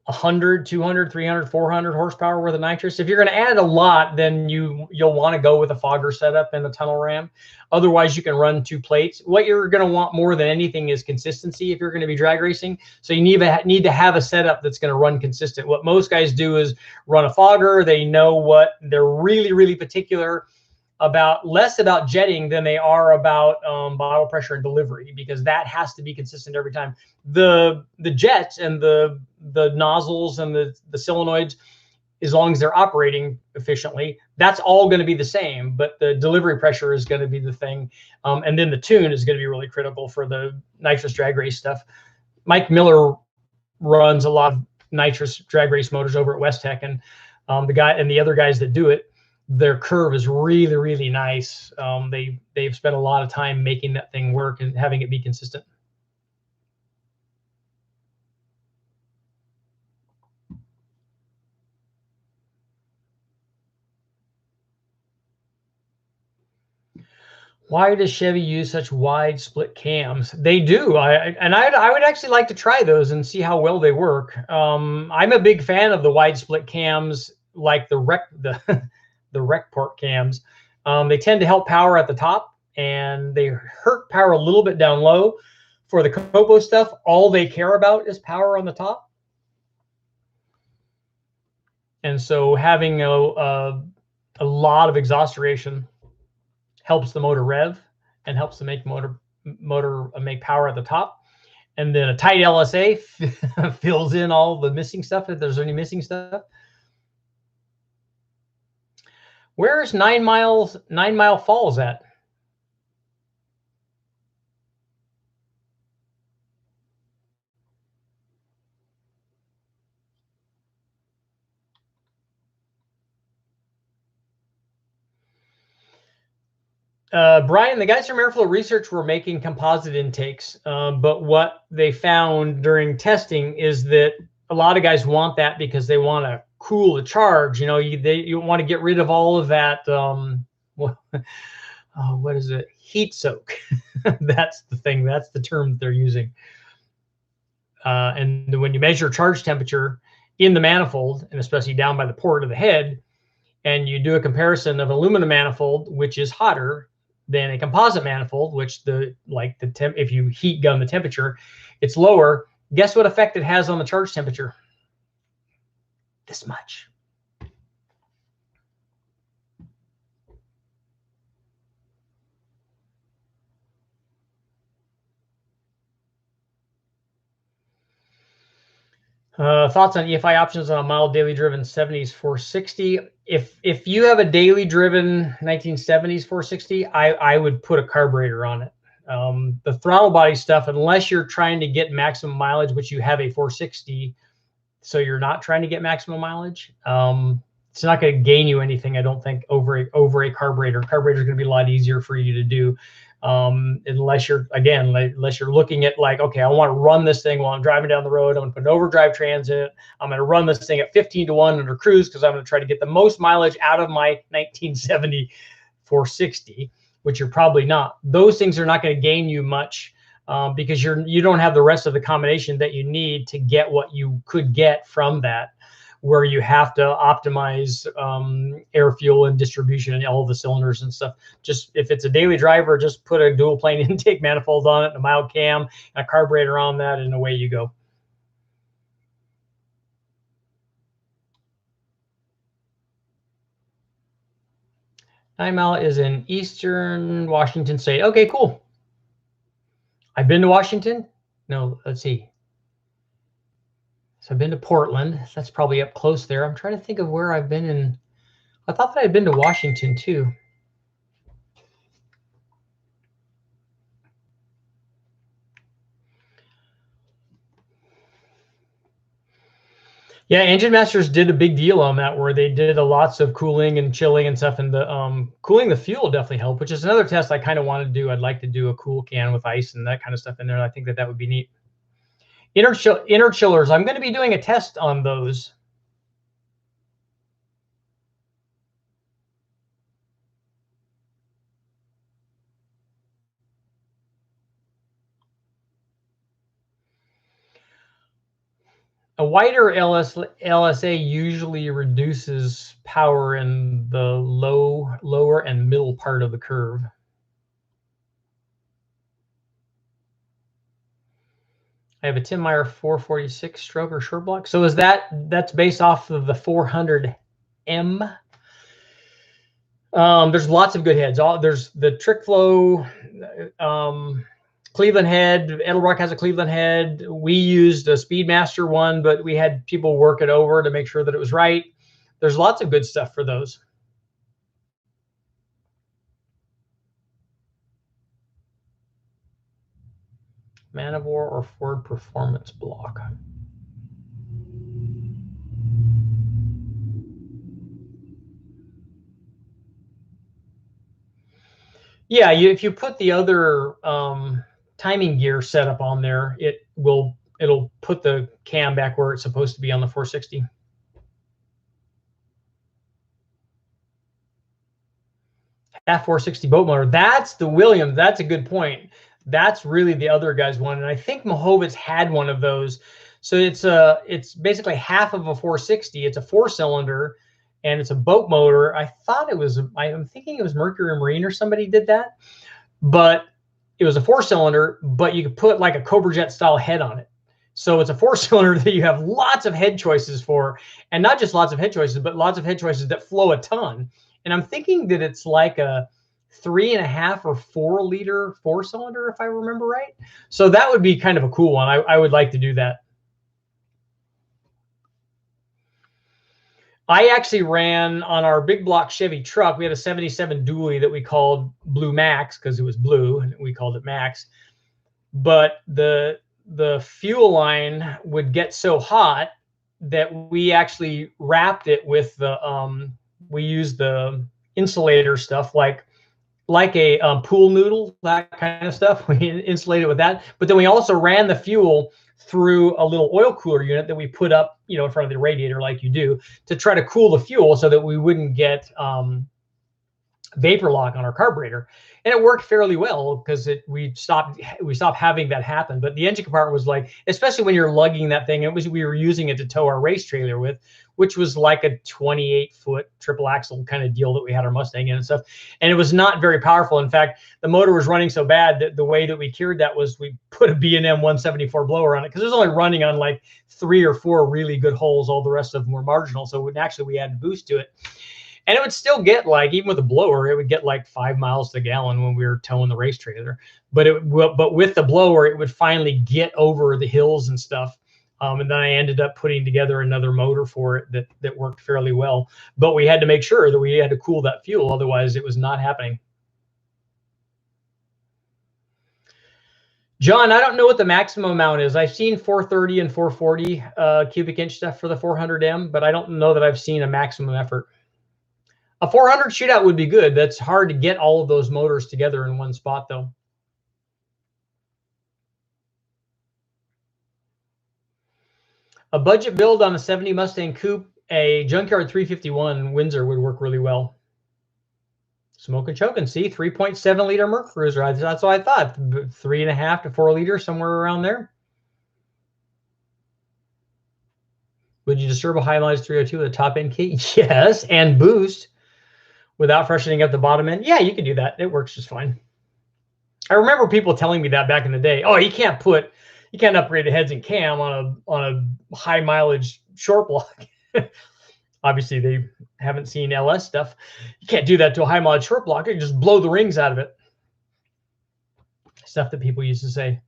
100, 200, 300, 400 horsepower worth of nitrous? If you're going to add a lot, then you'll want to go with a fogger setup and a tunnel ram. Otherwise, you can run 2 plates. What you're going to want more than anything is consistency if you're going to be drag racing. So you need to have a setup that's going to run consistent. What most guys do is run a fogger. They know what they're really, really particular about, less about jetting than they are about bottle pressure and delivery, because that has to be consistent every time. The jets and the nozzles and the solenoids, as long as they're operating efficiently, that's all going to be the same, but the delivery pressure is going to be the thing. And then the tune is going to be really critical for the nitrous drag race stuff. Mike Miller runs a lot of nitrous drag race motors over at West Tech, and the other guys that do it, their curve is really, really nice. They've spent a lot of time making that thing work and having it be consistent. Why does Chevy use such wide split cams? They do. I would actually like to try those and see how well they work. I'm a big fan of the wide split cams, like the rec port cams. They tend to help power at the top, and they hurt power a little bit down low. For the Copo stuff, all they care about is power on the top. And so having a lot of exhaust aeration helps the motor rev and helps to make motor make power at the top. And then a tight LSA fills in all the missing stuff, if there's any missing stuff. Where's 9 Mile Falls at? Brian, the guys from Airflow Research were making composite intakes, but what they found during testing is that a lot of guys want that because they want to cool the charge. You want to get rid of all of that. What is it? Heat soak. That's the thing. That's the term they're using. And when you measure charge temperature in the manifold, and especially down by the port of the head, and you do a comparison of aluminum manifold, which is hotter than a composite manifold, which if you heat gun the temperature, it's lower. Guess what effect it has on the charge temperature? This much. Thoughts on EFI options on a mild daily driven 70s 460. If you have a daily driven 1970s 460, I would put a carburetor on it. The throttle body stuff, unless you're trying to get maximum mileage, which you have a 460, so you're not trying to get maximum mileage. It's not going to gain you anything, I don't think, over a carburetor. Carburetor is going to be a lot easier for you to do. Unless you're, again, unless you're looking at like, okay, I want to run this thing while I'm driving down the road. I'm going to put an overdrive transit. I'm going to run this thing at 15-to-1 under cruise because I'm going to try to get the most mileage out of my 1970 460, which you're probably not. Those things are not going to gain you much because you don't have the rest of the combination that you need to get what you could get from that, where you have to optimize air, fuel, and distribution and all the cylinders and stuff. Just if it's a daily driver, just put a dual plane intake manifold on it, and a mild cam, and a carburetor on that, and away you go. Nine-Mile is in Eastern Washington State. Okay, cool. I've been to Washington. No, let's see. So I've been to Portland. That's probably up close there. I'm trying to think of where I've been in. I thought that I'd been to Washington too. Yeah, Engine Masters did a big deal on that, where they did lots of cooling and chilling and stuff, and the cooling the fuel definitely helped, which is another test I kind of want to do. I'd like to do a cool can with ice and that kind of stuff in there. I think that would be neat. Inner chillers, I'm going to be doing a test on those. A wider LSA usually reduces power in the lower and middle part of the curve. I have a Tim Meyer 446 stroke or short block. So is that's based off of the 400M? There's lots of good heads. There's the Trick Flow, Cleveland head. Edelbrock has a Cleveland head. We used a Speedmaster one, but we had people work it over to make sure that it was right. There's lots of good stuff for those. Man of War or Ford Performance block. Yeah, if you put the other timing gear setup on there, it'll put the cam back where it's supposed to be on the 460. That 460 boat motor, that's the Williams. That's a good point. That's really the other guy's one, and I think Mohovitz had one of those. So it's basically half of a 460. It's a 4-cylinder, and it's a boat motor. I'm thinking it was Mercury Marine or somebody did that, but it was a 4-cylinder, but you could put like a Cobra Jet style head on it. So it's a 4-cylinder that you have lots of head choices for, and not just lots of head choices, but lots of head choices that flow a ton. And I'm thinking that it's like a 3.5 or 4 liter 4-cylinder, if I remember right. So that would be kind of a cool one. I would like to do that. I actually ran on our big block Chevy truck. We had a 77 dually that we called Blue Max because it was blue, and we called it Max. But the fuel line would get so hot that we actually wrapped it with the we used the insulator stuff like a pool noodle, that kind of stuff. We insulated with that, but then we also ran the fuel through a little oil cooler unit that we put up, in front of the radiator, like you do, to try to cool the fuel so that we wouldn't get vapor lock on our carburetor. And it worked fairly well because we stopped having that happen. But the engine compartment was like, especially when you're lugging that thing, we were using it to tow our race trailer with, which was like a 28-foot triple axle kind of deal that we had our Mustang in and stuff. And it was not very powerful. In fact, the motor was running so bad that the way that we cured that was we put a B&M 174 blower on it, because it was only running on like 3 or 4 really good holes. All the rest of them were marginal. So actually we had to boost to it. And it would still get, like, even with a blower, it would get like 5 miles to the gallon when we were towing the race trailer. But with the blower, it would finally get over the hills and stuff And then I ended up putting together another motor for it that worked fairly well. But we had to make sure that we had to cool that fuel, otherwise it was not happening. John, I don't know what the maximum amount is. I've seen 430 and 440 cubic inch stuff for the 400M, but I don't know that I've seen a maximum effort. A 400 shootout would be good. That's hard to get all of those motors together in one spot, though. A budget build on a 70 Mustang Coupe, a junkyard 351 Windsor would work really well. Smoke and choking, see, 3.7 liter Merc Cruiser. That's what I thought. 3.5 to 4 liters, somewhere around there. Would you disturb a high mileage 302 with a top end kit? Yes, and boost without freshening up the bottom end. Yeah, you can do that. It works just fine. I remember people telling me that back in the day. Oh, you can't upgrade the heads and cam on a high mileage short block. Obviously, they haven't seen LS stuff. You can't do that to a high mileage short block. You can just blow the rings out of it. Stuff that people used to say.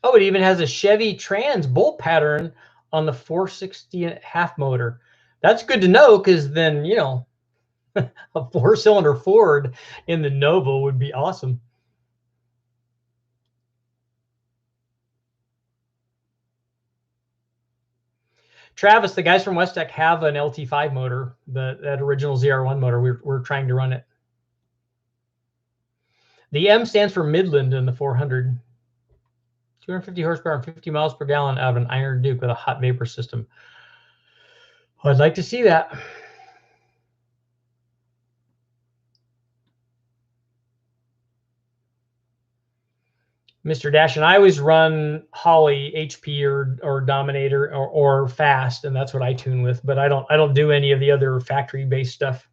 Oh, it even has a Chevy Trans bolt pattern on the 460 half motor. That's good to know, because then, you know, a 4-cylinder Ford in the Nova would be awesome. Travis, the guys from Westech have an LT5 motor, that original ZR1 motor. We're trying to run it. The M stands for Midland in the 400. 250 horsepower and 50 miles per gallon out of an Iron Duke with a hot vapor system. I'd like to see that. Mr. Dash, and I always run Holly, HP, or Dominator, or Fast, and that's what I tune with. But I don't do any of the other factory-based stuff.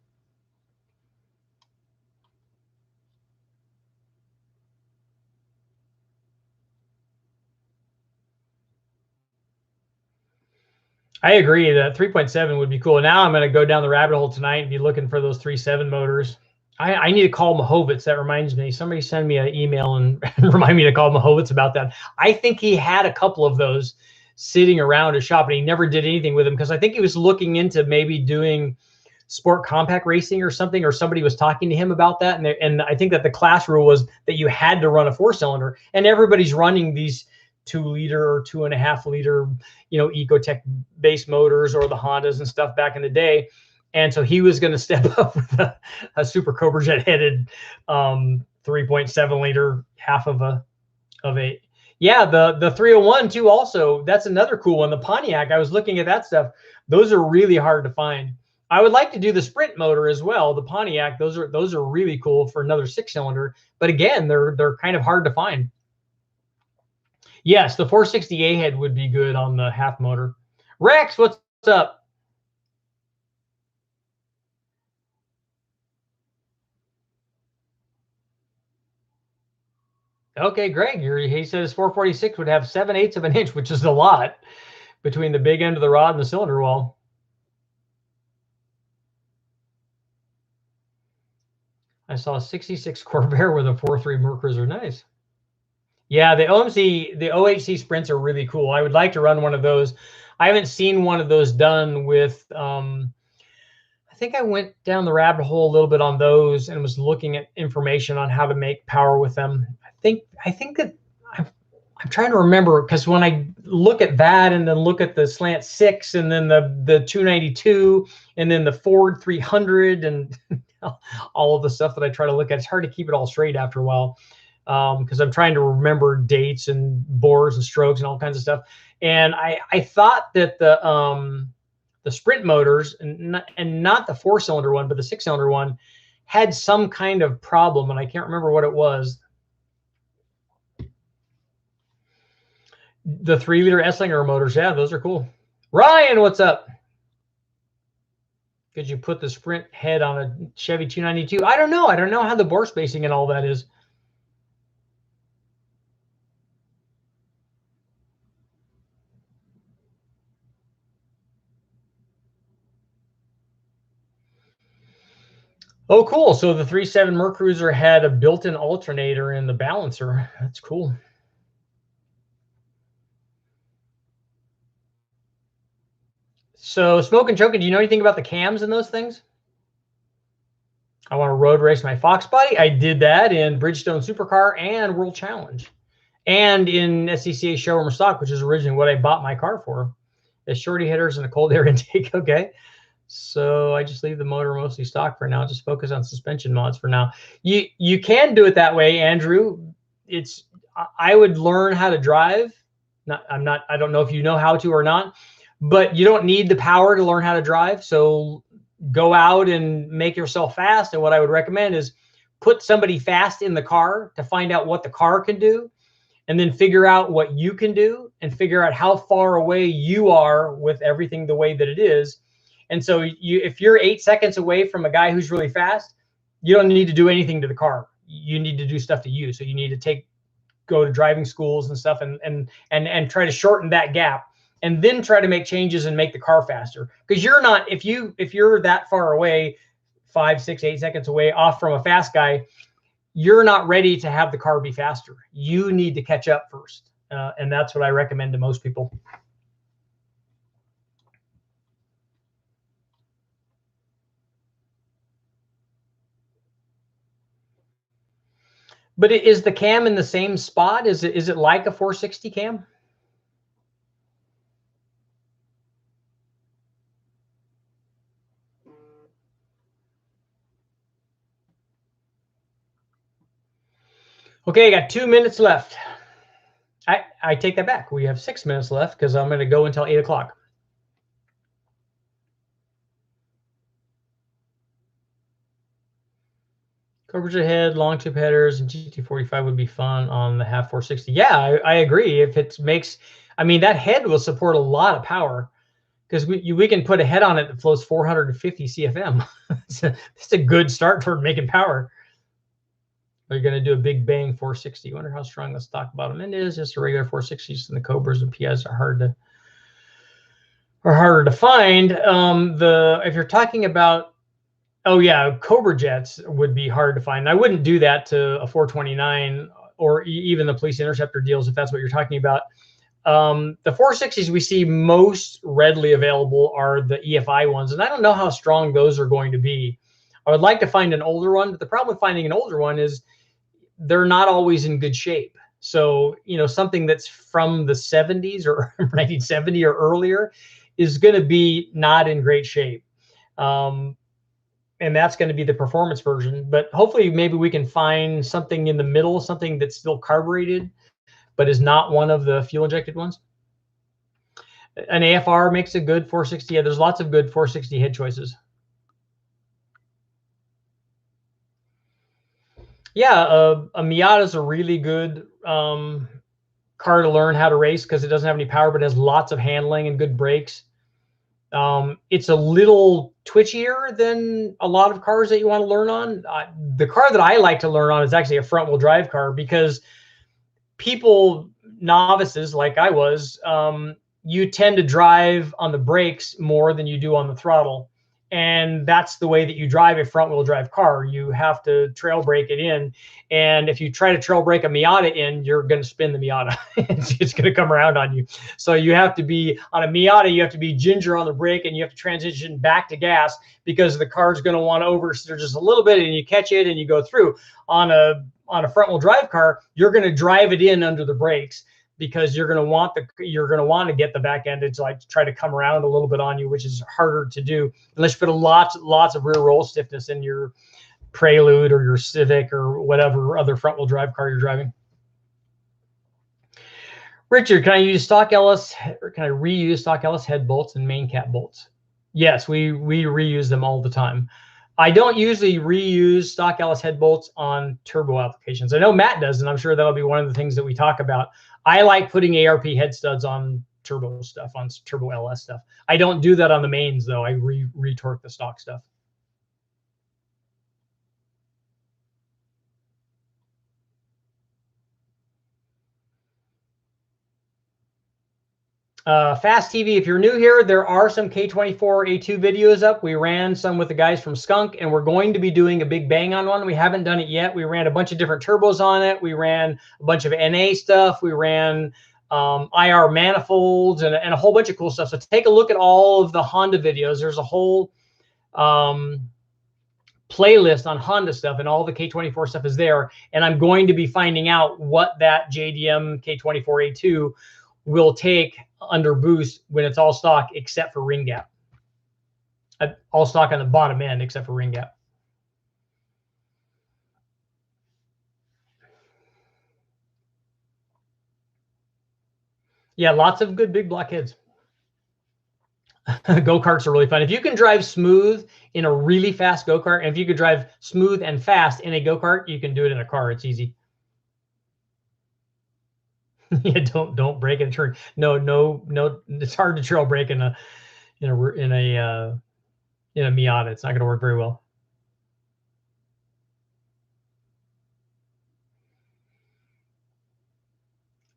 I agree that 3.7 would be cool. Now I'm going to go down the rabbit hole tonight and be looking for those 3.7 motors. I need to call Mahovitz. That reminds me. Somebody send me an email and remind me to call Mahovitz about that. I think he had a couple of those sitting around his shop, and he never did anything with them, because I think he was looking into maybe doing sport compact racing or something, or somebody was talking to him about that. And I think that the class rule was that you had to run a 4-cylinder, and everybody's running these 2-liter or 2.5-liter, you know, Ecotech base motors, or the Hondas and stuff back in the day. And so he was going to step up with a Super Cobra Jet headed 3.7 liter, half of a. Yeah, the 301 too. Also, that's another cool one. The Pontiac, I was looking at that stuff. Those are really hard to find. I would like to do the Sprint motor as well. The Pontiac, those are really cool for another 6-cylinder. But again, they're kind of hard to find. Yes, the 460A head would be good on the half motor. Rex, what's up? Okay, Greg, he says 446 would have 7/8 of an inch, which is a lot, between the big end of the rod and the cylinder wall. I saw a 66 Corvair with a 4.3 Merc Cruiser. Nice. Yeah, the OHC Sprints are really cool. I would like to run one of those. I haven't seen one of those done with, I think I went down the rabbit hole a little bit on those and was looking at information on how to make power with them. I think that I'm trying to remember, because when I look at that and then look at the Slant 6 and then the 292 and then the Ford 300 and all of the stuff that I try to look at, it's hard to keep it all straight after a while, because I'm trying to remember dates and bores and strokes and all kinds of stuff. And I thought that the Sprint motors, and not the 4-cylinder one, but the 6-cylinder one, had some kind of problem, and I can't remember what it was. The 3-liter Esslinger motors, yeah, those are cool. Ryan, what's up? Could you put the Sprint head on a Chevy 292? I don't know. I don't know how the bore spacing and all that is. Oh, cool. So the 3.7 Merc Cruiser had a built-in alternator in the balancer. That's cool. So Smoke and Choking, do you know anything about the cams in those things? I want to road race my Fox body. I did that in Bridgestone Supercar and World Challenge, and in SCCA showroom stock, which is originally what I bought my car for. It's shorty hitters and a cold air intake. Okay. So I just leave the motor mostly stock for now. Just focus on suspension mods for now. You can do it that way, Andrew. I would learn how to drive. I don't know if you know how to or not, but you don't need the power to learn how to drive. So go out and make yourself fast. And what I would recommend is put somebody fast in the car to find out what the car can do, and then figure out what you can do and figure out how far away you are with everything the way that it is. And so if you're 8 seconds away from a guy who's really fast, you don't need to do anything to the car. You need to do stuff to you. So you need to go to driving schools and stuff and try to shorten that gap, and then try to make changes and make the car faster. Because you're not, if you're that far away, 5, 6, 8 seconds away off from a fast guy, you're not ready to have the car be faster. You need to catch up first. And that's what I recommend to most people. But is the cam in the same spot? Is it like a 460 cam? Okay, I got 2 minutes left. I take that back. We have 6 minutes left because I'm going to go until 8 o'clock. Coverage ahead, long tube headers, and GT45 would be fun on the half 460. Yeah, I agree. If it makes, I mean, that head will support a lot of power, because we can put a head on it that flows 450 CFM. It's a good start toward making power. Are you going to do a big bang 460? Wonder how strong the stock bottom end is. Just a regular 460s, and the Cobras and PIs are harder to find. If you're talking about, oh yeah, Cobra jets would be hard to find. I wouldn't do that to a 429 or even the police interceptor deals if that's what you're talking about. The 460s we see most readily available are the EFI ones, and I don't know how strong those are going to be. I would like to find an older one, but the problem with finding an older one is they're not always in good shape. So, something that's from the 70s or 1970 or earlier is going to be not in great shape. And that's going to be the performance version. But hopefully maybe we can find something in the middle, something that's still carbureted, but is not one of the fuel injected ones. An AFR makes a good 460. Yeah, there's lots of good 460 head choices. Yeah, a Miata is a really good car to learn how to race because it doesn't have any power, but has lots of handling and good brakes. It's a little twitchier than a lot of cars that you want to learn on. The car that I like to learn on is actually a front-wheel drive car, because people, novices like I was, you tend to drive on the brakes more than you do on the throttle. And that's the way that you drive a front-wheel drive car. You have to trail brake it in. And if you try to trail brake a Miata in, you're going to spin the Miata. It's going to come around on you. So you have to be, on a Miata, you have to be ginger on the brake, and you have to transition back to gas, because the car's going to want to oversteer just a little bit, and you catch it and you go through. On a front-wheel drive car, you're going to drive it in under the brakes, because you're going to want to get the back end to try to come around a little bit on you, which is harder to do unless you put lots of rear roll stiffness in your Prelude or your Civic or whatever other front wheel drive car you're driving. Richard, can I use stock LS, or can I reuse stock LS head bolts and main cap bolts? Yes, we reuse them all the time. I don't usually reuse stock LS head bolts on turbo applications. I know Matt does, and I'm sure that'll be one of the things that we talk about. I like putting ARP head studs on turbo stuff, on turbo LS stuff. I don't do that on the mains, though. I retorque the stock stuff. Fast TV, if you're new here, there are some K24A2 videos up. We ran some with the guys from Skunk, and we're going to be doing a big bang on one. We haven't done it yet. We ran a bunch of different turbos on it. We ran a bunch of NA stuff. We ran IR manifolds, and a whole bunch of cool stuff. So take a look at all of the Honda videos. There's a whole playlist on Honda stuff, and all the K24 stuff is there. And I'm going to be finding out what that JDM K24A2 will take under boost when it's all stock except for ring gap. All stock on the bottom end except for ring gap. Yeah, lots of good big block heads. Go-karts are really fun. If you can drive smooth in a really fast go-kart, and if you could drive smooth and fast in a go-kart, you can do it in a car. It's easy. Yeah, don't brake in a turn. No. It's hard to trail brake in a Miata. It's not going to work very well.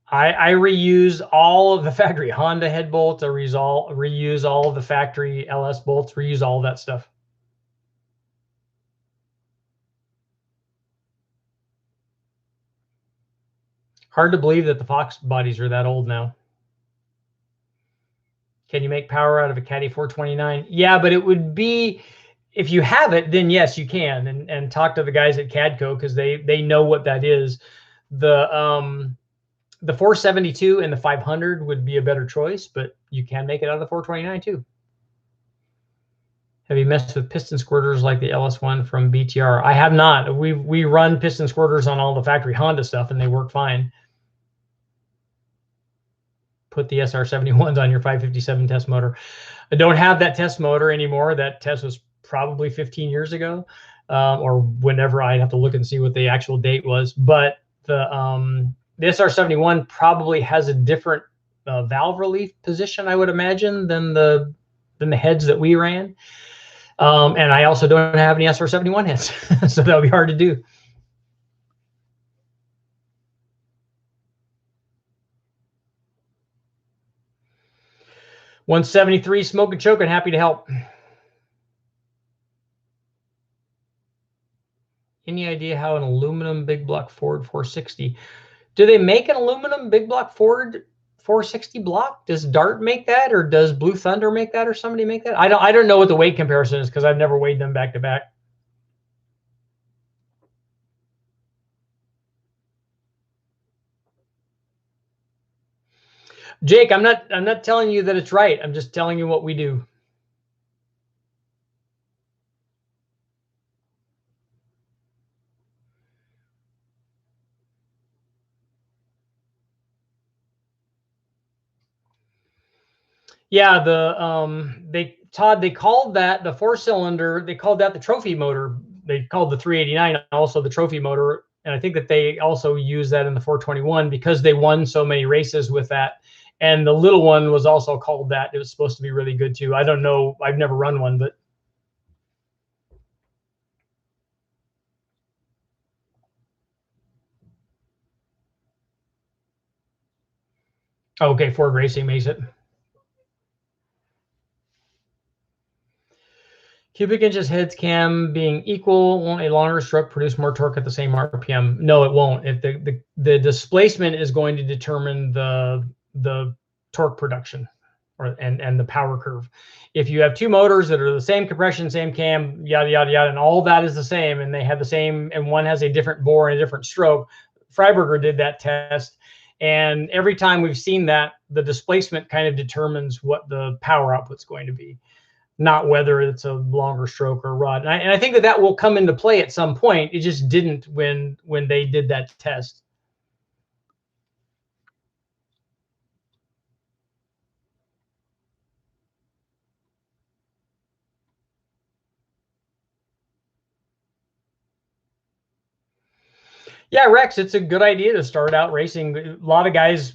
I reuse all of the factory Honda head bolts. I reuse all of the factory LS bolts. Reuse all of that stuff. Hard to believe that the Fox bodies are that old now. Can you make power out of a Caddy 429? Yeah, but it would be, if you have it, then yes, you can. And talk to the guys at Cadco, because they know what that is. The 472 and the 500 would be a better choice, but you can make it out of the 429 too. Have you messed with piston squirters like the LS1 from BTR? I have not. We run piston squirters on all the factory Honda stuff, and they work fine. Put the SR71s on your 557 test motor. I don't have that test motor anymore. That test was probably 15 years ago, or whenever. I'd have to look and see what the actual date was. But the SR71 probably has a different valve relief position, I would imagine, than the heads that we ran. And I also don't have any SR71 heads, so that would be hard to do. $173 smoke and choking. Happy to help. Any idea how an aluminum big block Ford 460? Do they make an aluminum big block Ford 460 block? Does Dart make that, or does Blue Thunder make that, or somebody make that? I don't know what the weight comparison is, because I've never weighed them back to back. Jake, I'm not telling you that it's right. I'm just telling you what we do. Yeah, Todd, they called that the 4-cylinder, they called that the trophy motor. They called the 389 also the trophy motor. And I think that they also use that in the 421 because they won so many races with that. And the little one was also called that. It was supposed to be really good too. I don't know. I've never run one, but. Okay, Ford Racing makes it. Cubic inches heads cam being equal, won't a longer stroke produce more torque at the same RPM? No, it won't. If the displacement is going to determine the torque production, and the power curve. If you have two motors that are the same compression, same cam, yada yada yada, and all that is the same, and they have the same, and one has a different bore and a different stroke. Freiberger did that test, and every time we've seen that, the displacement kind of determines what the power output's going to be, not whether it's a longer stroke or rod. And I think that will come into play at some point. It just didn't when they did that test. Yeah, Rex, it's a good idea to start out racing. A lot of guys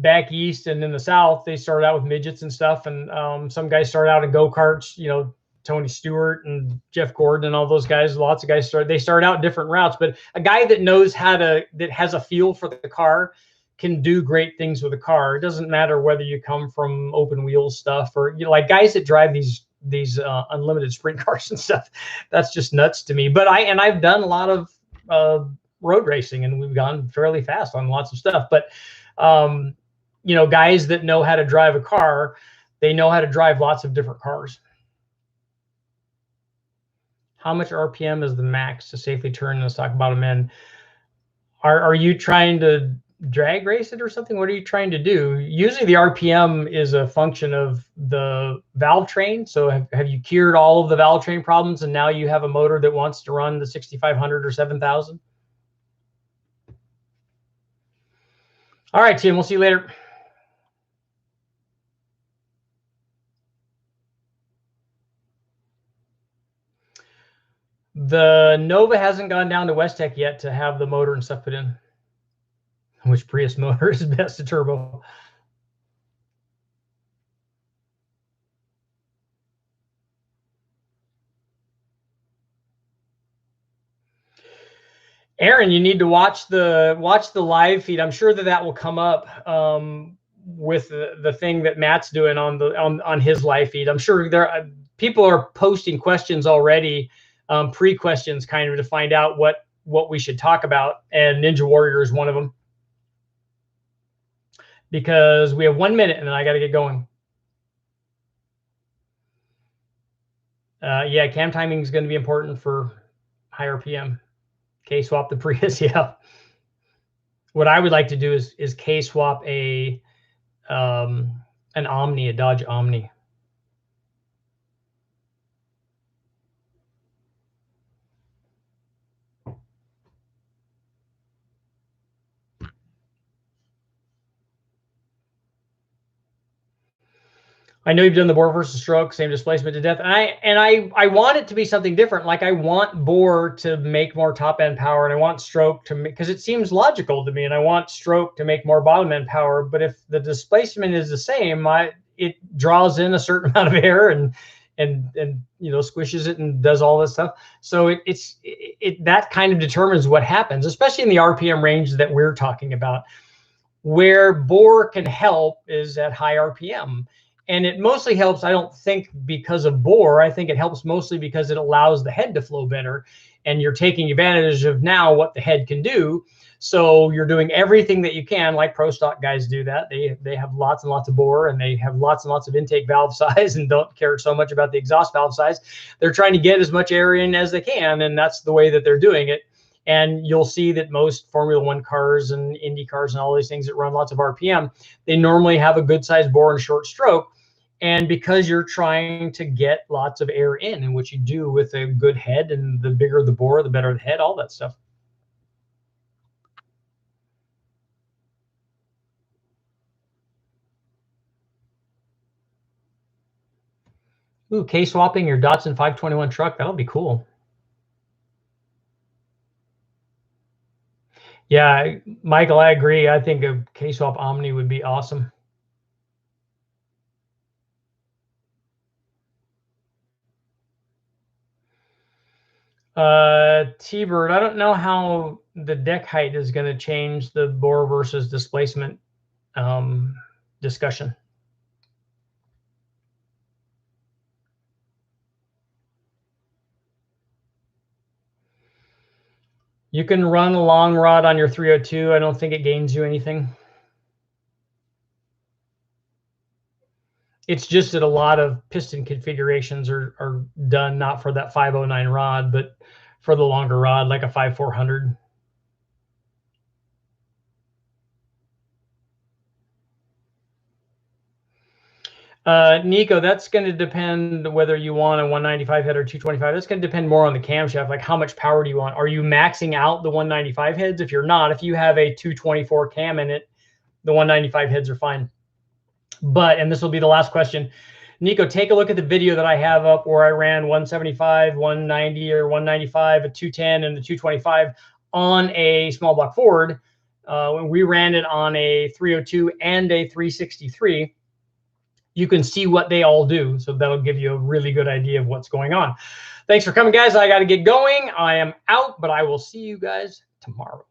back east and in the South, they start out with midgets and stuff. And some guys start out in go-karts, Tony Stewart and Jeff Gordon and all those guys. Lots of guys start out different routes, but a guy that knows that has a feel for the car can do great things with a car. It doesn't matter whether you come from open wheel stuff or, like guys that drive these unlimited sprint cars and stuff. That's just nuts to me. But I've done a lot of road racing, and we've gone fairly fast on lots of stuff. But you know, guys that know how to drive a car, they know how to drive lots of different cars. How much RPM is the max to safely turn the stock bottom end? Are you trying to drag race it or something? What are you trying to do? Usually the RPM is a function of the valve train. So have you cured all of the valve train problems and now you have a motor that wants to run the 6,500 or 7,000? All right, Tim, we'll see you later. The Nova hasn't gone down to West Tech yet to have the motor and stuff put in. Which Prius motor is best to turbo? Aaron, you need to watch the live feed. I'm sure that will come up with the thing that Matt's doing on his live feed. I'm sure people are posting questions already, pre-questions kind of to find out what we should talk about, and Ninja Warrior is one of them. Because we have 1 minute and then I got to get going. Yeah, cam timing is going to be important for high RPM. K-swap the Prius, yeah. What I would like to do is K-swap an Omni, a Dodge Omni. I know you've done the bore versus stroke, same displacement to death. And I want it to be something different. Like I want bore to make more top end power, and I want stroke to make, because it seems logical to me, and I want stroke to make more bottom end power. But if the displacement is the same, it draws in a certain amount of air and you know, squishes it and does all this stuff. So that kind of determines what happens, especially in the RPM range that we're talking about. Where bore can help is at high RPM. And it mostly helps, I don't think, because of bore. I think it helps mostly because it allows the head to flow better. And you're taking advantage of now what the head can do. So you're doing everything that you can, like Pro Stock guys do that. They have lots and lots of bore, and they have lots and lots of intake valve size and don't care so much about the exhaust valve size. They're trying to get as much air in as they can, and that's the way that they're doing it. And you'll see that most Formula One cars and Indy cars and all these things that run lots of RPM, they normally have a good sized bore and short stroke. And because you're trying to get lots of air in, and what you do with a good head, and the bigger the bore, the better the head, all that stuff. Ooh, K-swapping your Datsun 521 truck, that'll be cool. Yeah, Michael, I agree. I think a K-swap Omni would be awesome. T-Bird, I don't know how the deck height is going to change the bore versus displacement discussion. You can run a long rod on your 302. I don't think it gains you anything. It's just that a lot of piston configurations are done not for that 509 rod, but for the longer rod, like a 5400. Nico, that's going to depend whether you want a 195 head or 225. That's going to depend more on the camshaft. Like how much power do you want? Are you maxing out the 195 heads? If you're not, if you have a 224 cam in it, the 195 heads are fine. But, and this will be the last question, Nico, take a look at the video that I have up where I ran 175, 190, or 195, a 210, and the 225 on a small block Ford. We ran it on a 302 and a 363. You can see what they all do. So that'll give you a really good idea of what's going on. Thanks for coming, guys. I got to get going. I am out, but I will see you guys tomorrow.